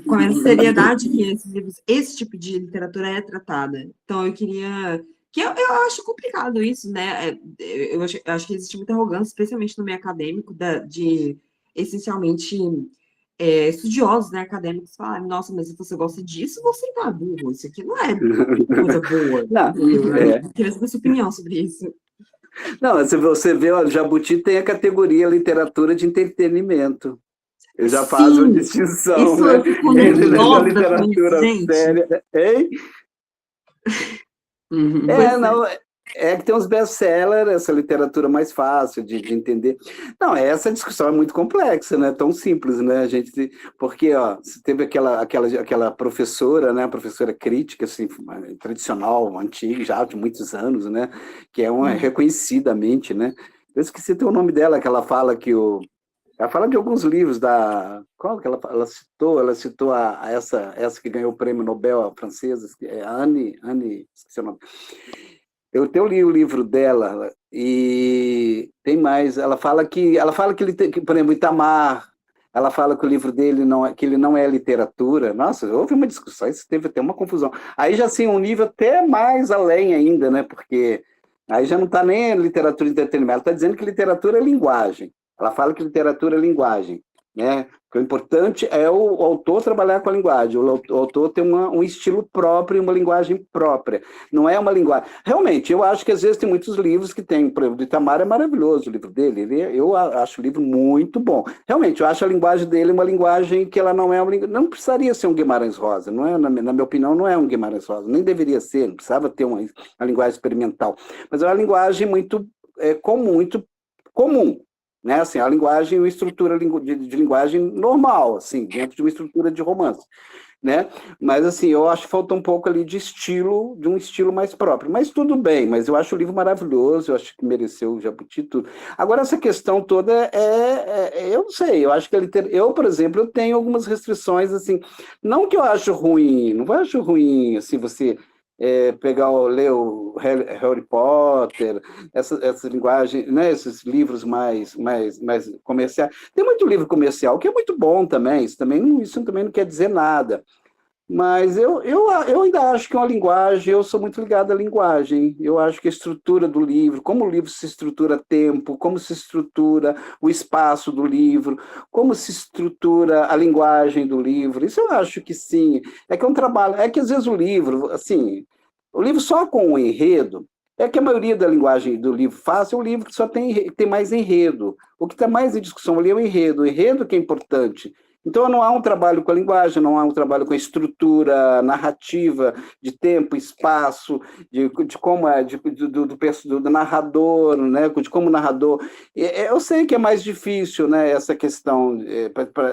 com a seriedade que esses livros, esse tipo de literatura é tratada. Então, eu queria. Que eu acho complicado isso, né? Eu acho que existe muita arrogância, especialmente no meio acadêmico, de essencialmente estudiosos, né, acadêmicos falarem, nossa, mas se você gosta disso, você tá burro, isso aqui não é coisa boa, Não, entendeu? Eu é. queria saber a sua opinião sobre isso. Não, se você vê, ó, Jabuti tem a categoria literatura de entretenimento. Ele já faz uma Sim, distinção, isso né? eu fico Entre a nervosa com isso, literatura gente. séria. Hein? Pois é. Não, é que tem uns best-sellers, essa literatura mais fácil de entender. Não, essa discussão é muito complexa, não é tão simples, né? A gente, porque, ó, você teve aquela professora, né? Professora crítica, assim, tradicional, antiga, já de muitos anos, né? Que é uma reconhecidamente, né? Eu esqueci até o nome dela, que ela fala que ela fala de alguns livros da. Qual que ela citou? Ela citou essa que ganhou o prêmio Nobel, a francesa, a Anne, esqueci o nome. Eu até li o livro dela e tem mais. Que, por exemplo, Itamar, ela fala que o livro dele que ele não é literatura. Nossa, houve uma discussão, isso teve até uma confusão. Aí já assim, um nível até mais além ainda, né? Porque aí já não está nem literatura e entretenimento, ela está dizendo que literatura é linguagem. Ela fala que literatura é linguagem, né? Que o importante é o autor trabalhar com a linguagem, o autor ter um estilo próprio e uma linguagem própria. Não é uma linguagem. Realmente, eu acho que às vezes tem muitos livros que tem, por exemplo, do Itamar é maravilhoso o livro dele. Eu acho o livro muito bom. Realmente, eu acho a linguagem dele uma linguagem que ela não é uma linguagem. Não precisaria ser um Guimarães Rosa, não é, na minha opinião, não é um Guimarães Rosa, nem deveria ser, não precisava ter uma linguagem experimental. Mas é uma linguagem muito comum, né? Assim, a linguagem, uma estrutura de linguagem normal, assim, dentro de uma estrutura de romance, né? Mas assim, eu acho que falta um pouco ali de um estilo mais próprio. Mas tudo bem, mas eu acho o livro maravilhoso, eu acho que mereceu o Jabuti tudo. Agora, essa questão toda eu não sei, eu acho que eu, por exemplo, eu tenho algumas restrições, assim, não que eu acho ruim, não acho ruim, assim, você ler o Harry Potter, essa linguagem, né, esses livros mais comerciais. Tem muito livro comercial que é muito bom também, isso também não quer dizer nada. Mas eu ainda acho que é uma linguagem, eu sou muito ligado à linguagem. Eu acho que a estrutura do livro, como o livro se estrutura a tempo, como se estrutura o espaço do livro, como se estrutura a linguagem do livro, isso eu acho que sim. É que é um trabalho, é que às vezes o livro só com o enredo, é que a maioria da linguagem do livro fácil é um livro que só tem mais enredo. O que está mais em discussão ali é o enredo que é importante. Então, não há um trabalho com a linguagem, não há um trabalho com a estrutura narrativa de tempo, espaço, de como do narrador, né? De como o narrador. Eu sei que é mais difícil, né? Essa questão,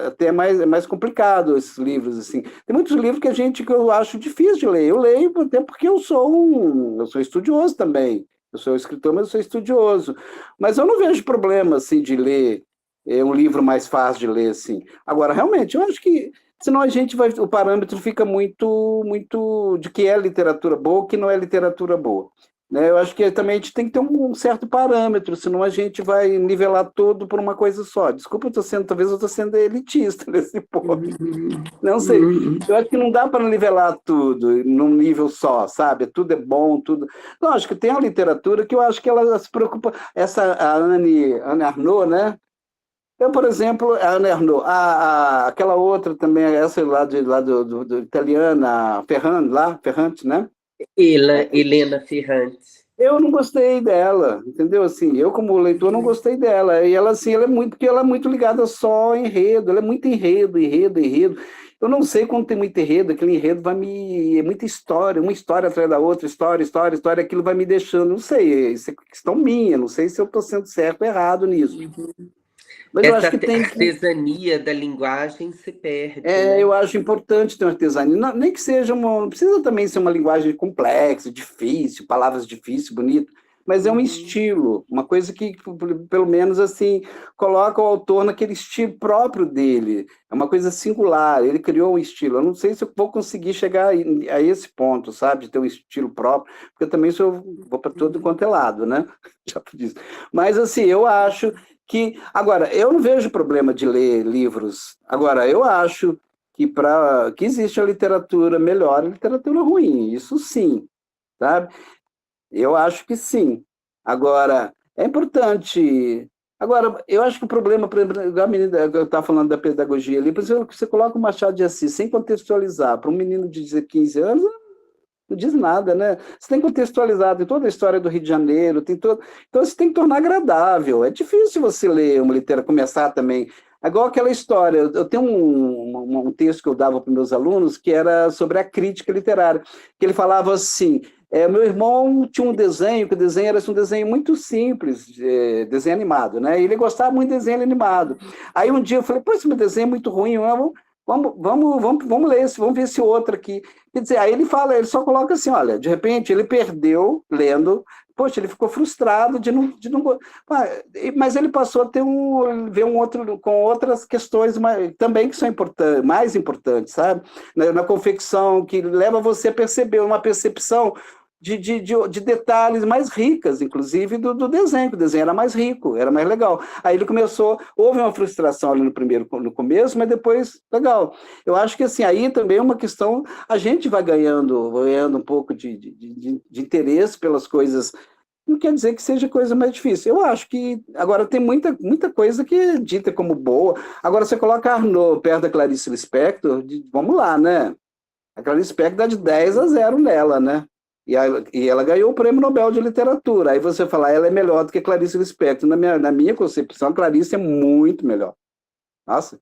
até é mais complicado esses livros, assim. Tem muitos livros que eu acho difícil de ler. Eu leio até porque eu sou estudioso também. Eu sou escritor, mas eu sou estudioso. Mas eu não vejo problema assim de ler É um livro mais fácil de ler, assim. Agora, realmente, eu acho que senão a gente vai, o parâmetro fica muito de que é literatura boa, que não é literatura boa. Né? Eu acho que também a gente tem que ter um certo parâmetro, senão a gente vai nivelar tudo por uma coisa só. Desculpa, talvez eu estou sendo elitista nesse ponto. Não sei. Eu acho que não dá para nivelar tudo num nível só, sabe? Tudo é bom, tudo. Lógico, tem a literatura que eu acho que ela se preocupa. A Anne Arnaud, né? Eu, por exemplo, a Anne Arnaud, aquela outra também, essa lá do italiano, a Ferrante, né? Helena Ferrante. Eu não gostei dela, entendeu? Assim, eu como leitor não gostei dela. E ela assim, porque ela é muito ligada só ao enredo, ela é muito enredo. Eu não sei quando tem muito enredo, aquele enredo é muita história, uma história atrás da outra, história, aquilo vai me deixando, não sei, isso é questão minha, não sei se eu estou sendo certo ou errado nisso. Mas eu acho que tem artesania da linguagem se perde. Né? Eu acho importante ter uma artesania, nem que seja não precisa também ser uma linguagem complexa, difícil, palavras difíceis, bonito, mas é um estilo, uma coisa que, pelo menos assim, coloca o autor naquele estilo próprio dele, é uma coisa singular, ele criou um estilo, eu não sei se eu vou conseguir chegar a esse ponto, sabe, de ter um estilo próprio, porque eu também vou para todo quanto é lado, né, já disse. Mas assim, eu acho agora, eu não vejo problema de ler livros. Agora, eu acho que existe a literatura melhor e a literatura ruim. Isso sim, sabe? Eu acho que sim. Agora, é importante. Agora, eu acho que o problema, por exemplo, a menina, eu estava falando da pedagogia ali, por exemplo, você coloca o Machado de Assis sem contextualizar para um menino de 15 anos, não diz nada, né? Você tem que contextualizar, tem toda a história do Rio de Janeiro, tem todo. Então você tem que tornar agradável. É difícil você ler uma literatura, começar também. É igual aquela história. Eu tenho um texto que eu dava para meus alunos que era sobre a crítica literária, que ele falava assim. Meu irmão tinha um desenho, que o desenho era um desenho muito simples, desenho animado, né? E ele gostava muito de desenho animado. Aí um dia eu falei, pô, esse meu desenho é muito ruim, vamos ler esse, vamos ver esse outro aqui. Quer dizer, aí ele só coloca assim, olha, de repente ele perdeu lendo, poxa, ele ficou frustrado de não mas ele passou a ver um outro, com outras questões também que são mais importantes, sabe? Na confecção, que leva você a perceber uma percepção de detalhes mais ricas, inclusive do desenho, que o desenho era mais rico, era mais legal. Aí ele houve uma frustração ali no começo, mas depois, legal. Eu acho que assim, aí também é uma questão, a gente vai ganhando um pouco de interesse pelas coisas, não quer dizer que seja coisa mais difícil. Eu acho que, agora tem muita coisa que é dita como boa. Agora você coloca a Arnaud perto da Clarice Lispector, vamos lá, né? A Clarice Lispector dá de 10-0 nela, né? E ela ganhou o Prêmio Nobel de Literatura. Aí você fala, ela é melhor do que Clarice Lispector. Na minha concepção, a Clarice é muito melhor. Nossa,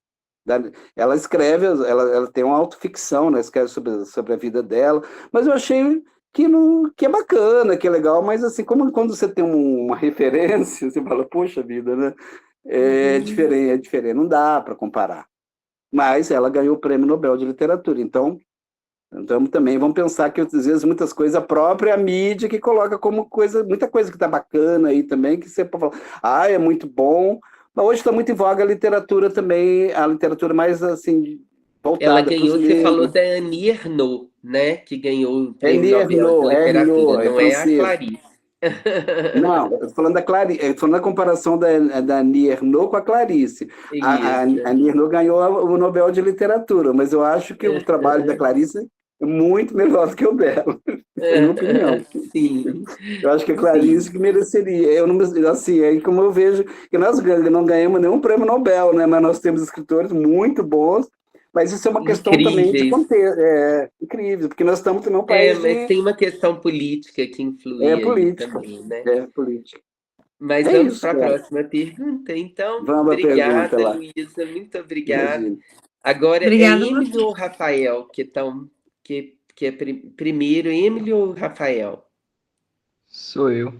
ela escreve, ela tem uma autoficção, né? Escreve sobre a vida dela, mas eu achei que é bacana, que é legal, mas assim, como quando você tem uma referência, você fala, poxa vida, né? É diferente, não dá para comparar. Mas ela ganhou o Prêmio Nobel de Literatura, então também vamos pensar que às vezes muitas coisas, a própria mídia que coloca como muita coisa que está bacana aí também, que você pode falar, é muito bom, mas hoje está muito em voga a literatura também, a literatura mais assim, voltada. Ela ganhou, você falou da Annie Ernaux, né? Que ganhou o Prêmio Nobel de Literatura, não é a Clarice. Não, eu tô falando da Clarice, eu tô falando da comparação da Annie Ernaux com a Clarice. A Annie Ernaux ganhou o Nobel de Literatura, mas eu acho que o trabalho da Clarice é muito melhor do que o dela, na minha opinião. Sim. Eu acho que a Clarice que mereceria. Eu não, assim, aí como eu vejo que nós não ganhamos nenhum prêmio Nobel, né? Mas nós temos escritores muito bons. Mas isso é uma questão também de contexto. É incrível, porque nós estamos também num país. Mas tem uma questão política que influi também, né? É política. Mas vamos para a próxima pergunta, então. Vamos obrigada, pergunta, Luísa, muito obrigada. Imagina. Agora Obrigada, é Emílio ou Rafael que é primeiro, Emílio ou Rafael? Sou eu.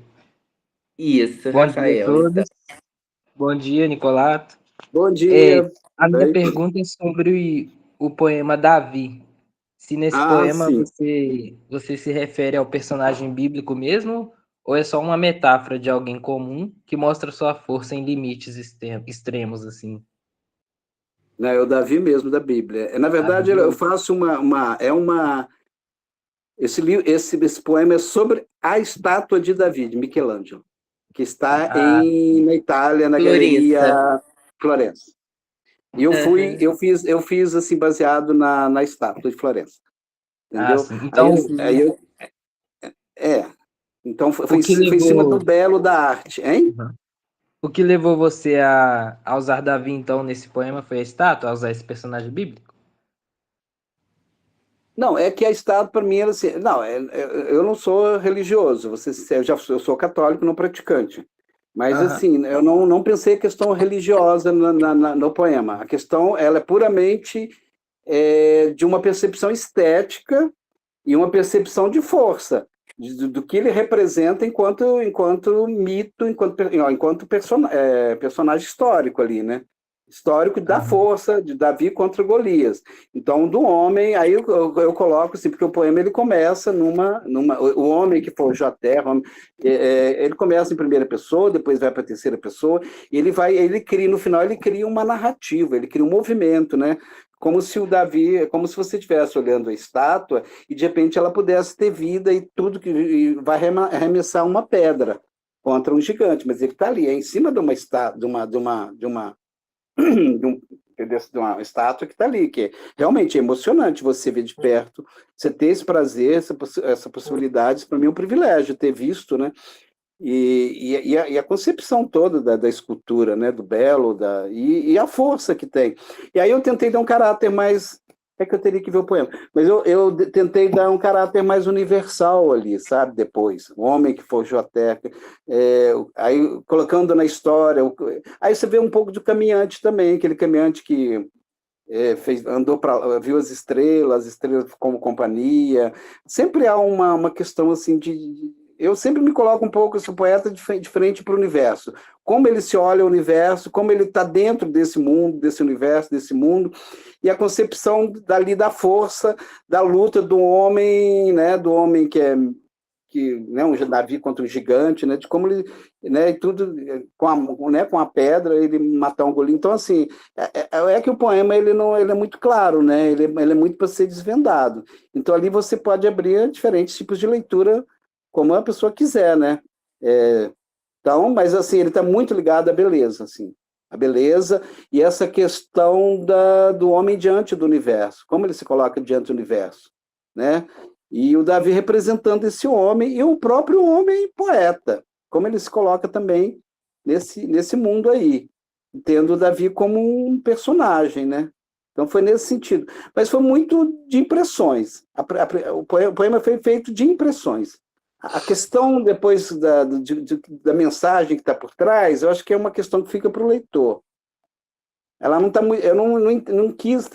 Isso, Bom Rafael. dia a todos. Então. Bom dia, Nicolato. Bom dia. A minha pergunta é sobre o poema Davi. Se nesse poema você se refere ao personagem bíblico mesmo ou é só uma metáfora de alguém comum que mostra sua força em limites extremos, assim? Não, é o Davi mesmo da Bíblia. Na verdade, eu faço esse poema é sobre a estátua de Davi, de Michelangelo, que está na Itália, na Florença. Galeria Florença. E eu fiz assim, baseado na estátua de Florença. Entendeu? Sim. Então, então foi em cima do belo da arte, hein? O que levou você a usar Davi, então, nesse poema foi a estátua, a usar esse personagem bíblico? Não, é que a estátua, para mim, era assim, não, eu não sou religioso, eu sou católico, não praticante. Mas, assim, eu não pensei a questão religiosa no poema. A questão, ela é puramente de uma percepção estética e uma percepção de força, do que ele representa enquanto mito, enquanto personagem histórico ali, né? Histórico da força de Davi contra Golias. Então, do homem, aí eu coloco assim, porque o poema ele começa o homem que forjou a terra, ele começa em primeira pessoa, depois vai para a terceira pessoa, e ele cria, no final, ele cria uma narrativa, ele cria um movimento, né? Como se o Davi, como se você estivesse olhando a estátua e de repente ela pudesse ter vida e tudo que vai arremessar uma pedra contra um gigante, mas ele está ali, é em cima de uma estátua, de uma estátua que está ali, que realmente é emocionante você ver de perto, você ter esse prazer, essa possibilidade, para mim é um privilégio ter visto, né? E a concepção toda da escultura, né, do belo, e a força que tem. E aí eu tentei dar um caráter mais... É que eu teria que ver o poema. Mas eu tentei dar um caráter mais universal ali, sabe? Depois, o homem que forjou a terra. Aí, colocando na história... Aí você vê um pouco do caminhante também, aquele caminhante que viu as estrelas como companhia. Sempre há uma questão assim eu sempre me coloco um pouco esse poeta de frente para o universo. Como ele se olha o universo, como ele está dentro desse mundo, desse universo, desse mundo, e a concepção dali da força, da luta do homem, né, do homem né, um Davi contra um gigante, né, de como ele, né, e tudo com a pedra ele matar um Golias. Então assim, que o poema ele é muito claro, né, ele é muito para ser desvendado. Então ali você pode abrir diferentes tipos de leitura como a pessoa quiser, né? Então, mas assim, ele está muito ligado à beleza, assim, a beleza e essa questão do homem diante do universo, como ele se coloca diante do universo, né? E o Davi representando esse homem e o próprio homem poeta, como ele se coloca também nesse mundo aí, tendo o Davi como um personagem, né? Então foi nesse sentido. Mas foi muito de impressões. O poema foi feito de impressões. A questão depois da mensagem que está por trás, eu acho que é uma questão que fica para o leitor. Ela não está muito, eu não quis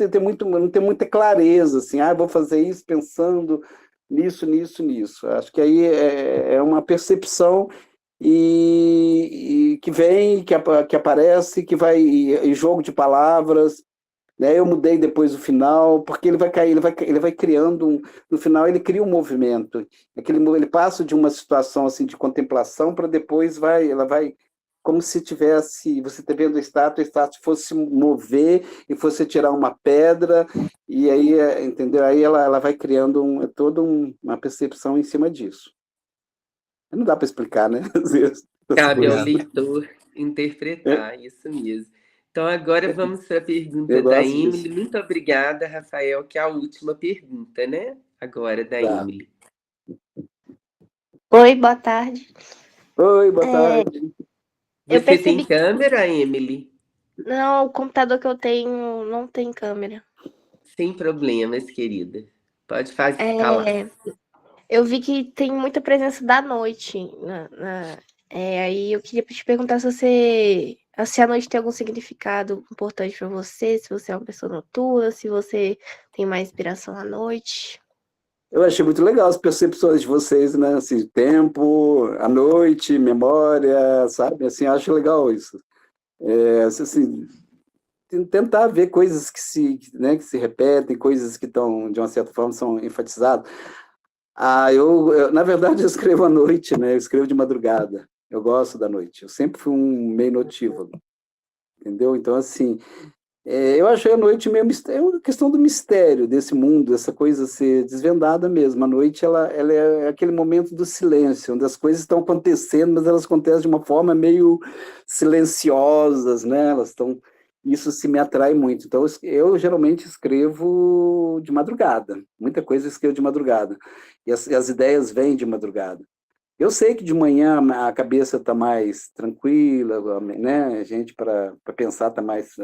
não ter muita clareza, assim, vou fazer isso pensando nisso. Acho que aí é uma percepção e que vem, que aparece, que vai em jogo de palavras. Né? Eu mudei depois o final, porque ele vai criando no final ele cria um movimento, ele passa de uma situação assim de contemplação para depois ela vai como se tivesse, você está vendo a estátua fosse mover e fosse tirar uma pedra, e aí, entendeu? Aí ela vai criando toda uma percepção em cima disso. Não dá para explicar, né? Às vezes. Cabe ao leitor interpretar, isso mesmo. Então, agora vamos para a pergunta da Emily. Muito obrigada, Rafael, que é a última pergunta, né? Agora, da Emily. Oi, boa tarde. Oi, boa tarde. Você tem câmera, Emily? Não, o computador que eu tenho não tem câmera. Sem problemas, querida. Pode falar. Eu vi que tem muita presença da noite. Aí eu queria te perguntar se a noite tem algum significado importante para você, se você é uma pessoa noturna, se você tem mais inspiração à noite. Eu achei muito legal as percepções de vocês, né? Assim, tempo, a noite, memória, sabe? Assim, acho legal isso. Assim, tentar ver coisas que se repetem, coisas que estão, de uma certa forma, são enfatizadas. Na verdade, eu escrevo à noite, né? Eu escrevo de madrugada. Eu gosto da noite. Eu sempre fui um meio notívago, entendeu? Então, assim, eu achei a noite meio mistério, é uma questão do mistério desse mundo, essa coisa ser desvendada mesmo. A noite, ela é aquele momento do silêncio, onde as coisas estão acontecendo, mas elas acontecem de uma forma meio silenciosas, né? Isso se me atrai muito. Então, eu geralmente escrevo de madrugada. Muita coisa eu escrevo de madrugada. E as ideias vêm de madrugada. Eu sei que de manhã a cabeça está mais tranquila, né? A gente, para pensar, está mais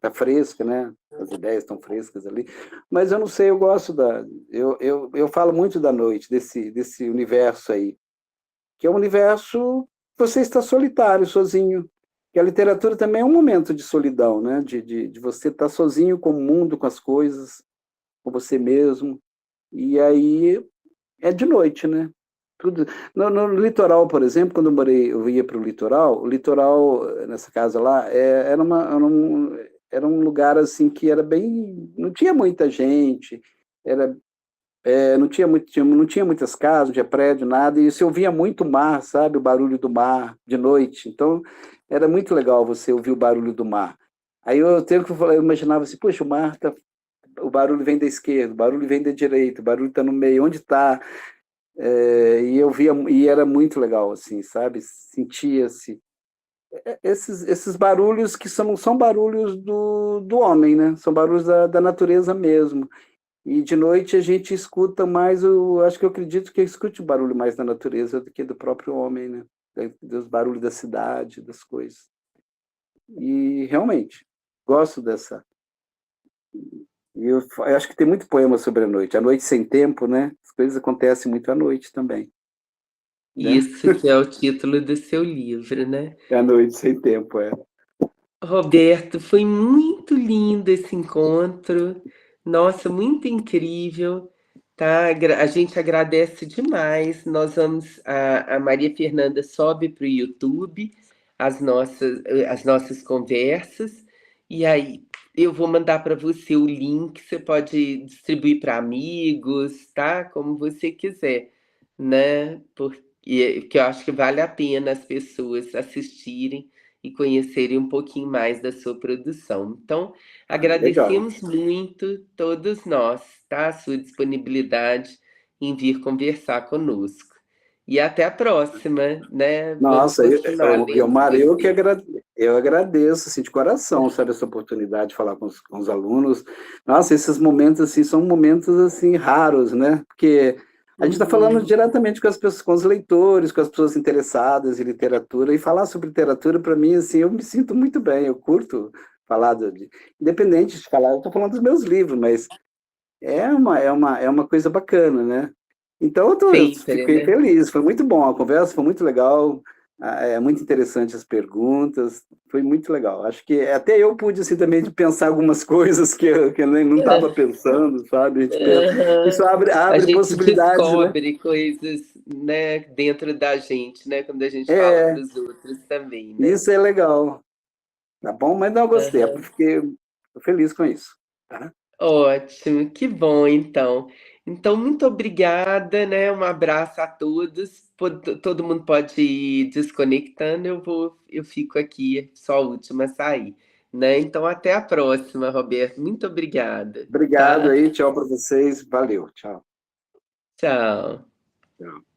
tá fresca, né? As ideias estão frescas ali. Mas eu não sei, eu gosto eu falo muito da noite, desse universo aí, que é um universo que você está solitário, sozinho. Que a literatura também é um momento de solidão, né? De você estar sozinho com o mundo, com as coisas, com você mesmo. E aí é de noite, né? Tudo. No litoral, por exemplo, quando eu ia para o litoral, nessa casa lá, era um lugar assim que era bem. Não tinha muita gente, não tinha muitas casas, não tinha prédio, nada, e você ouvia muito mar, sabe? O barulho do mar de noite. Então, era muito legal você ouvir o barulho do mar. Aí eu imaginava assim, poxa, o barulho vem da esquerda, o barulho vem da direita, o barulho está no meio, onde está? E eu via, e era muito legal, assim, sabe? Sentia-se esses barulhos que não são barulhos do homem, né? São barulhos da natureza mesmo. E de noite a gente escuta mais acho que eu acredito que eu escute o barulho mais da natureza do que do próprio homem, né? Dos barulhos da cidade, das coisas. E realmente gosto dessa. E eu acho que tem muito poema sobre a noite sem tempo, né? As coisas acontecem muito à noite também. Né? Isso que é o título do seu livro, né? É a noite sem tempo, é. Roberto, foi muito lindo esse encontro. Nossa, muito incrível, tá? A gente agradece demais. A Maria Fernanda sobe para o YouTube as nossas conversas, e aí eu vou mandar para você o link, você pode distribuir para amigos, tá? Como você quiser, né? Porque eu acho que vale a pena as pessoas assistirem e conhecerem um pouquinho mais da sua produção. Então, Legal. agradecemos muito, todos nós, tá? A sua disponibilidade em vir conversar conosco. E até a próxima, né? Vamos Nossa, continuar lendo Guilmar, você. eu agradeço, assim, de coração, sabe, essa oportunidade de falar com os alunos. Nossa, esses momentos, assim, são momentos, assim, raros, né? Porque a gente está falando diretamente com as pessoas, com os leitores, com as pessoas interessadas em literatura, e falar sobre literatura, para mim, assim, eu me sinto muito bem, eu curto falar, independente de falar, eu estou falando dos meus livros, mas é uma coisa bacana, né? Então, eu Sempre, fiquei né? feliz, foi muito bom, a conversa foi muito legal, é muito interessante as perguntas, foi muito legal. Acho que até eu pude, assim, também de pensar algumas coisas que eu não estava pensando, sabe? Isso Aham. A abre gente possibilidades, né? descobre coisas, né, dentro da gente, né, quando a gente fala É, para os outros também, né? isso é legal, tá bom? Mas não, eu gostei, eu Aham. fiquei feliz com isso, tá? Ótimo, que bom então. Então, muito obrigada, né? Um abraço a todos. Todo mundo pode ir desconectando, eu fico aqui, só a última a sair, né? Então, até a próxima, Roberto. Muito obrigada, Obrigado tá? aí, tchau para vocês, valeu, tchau. Tchau. Tchau.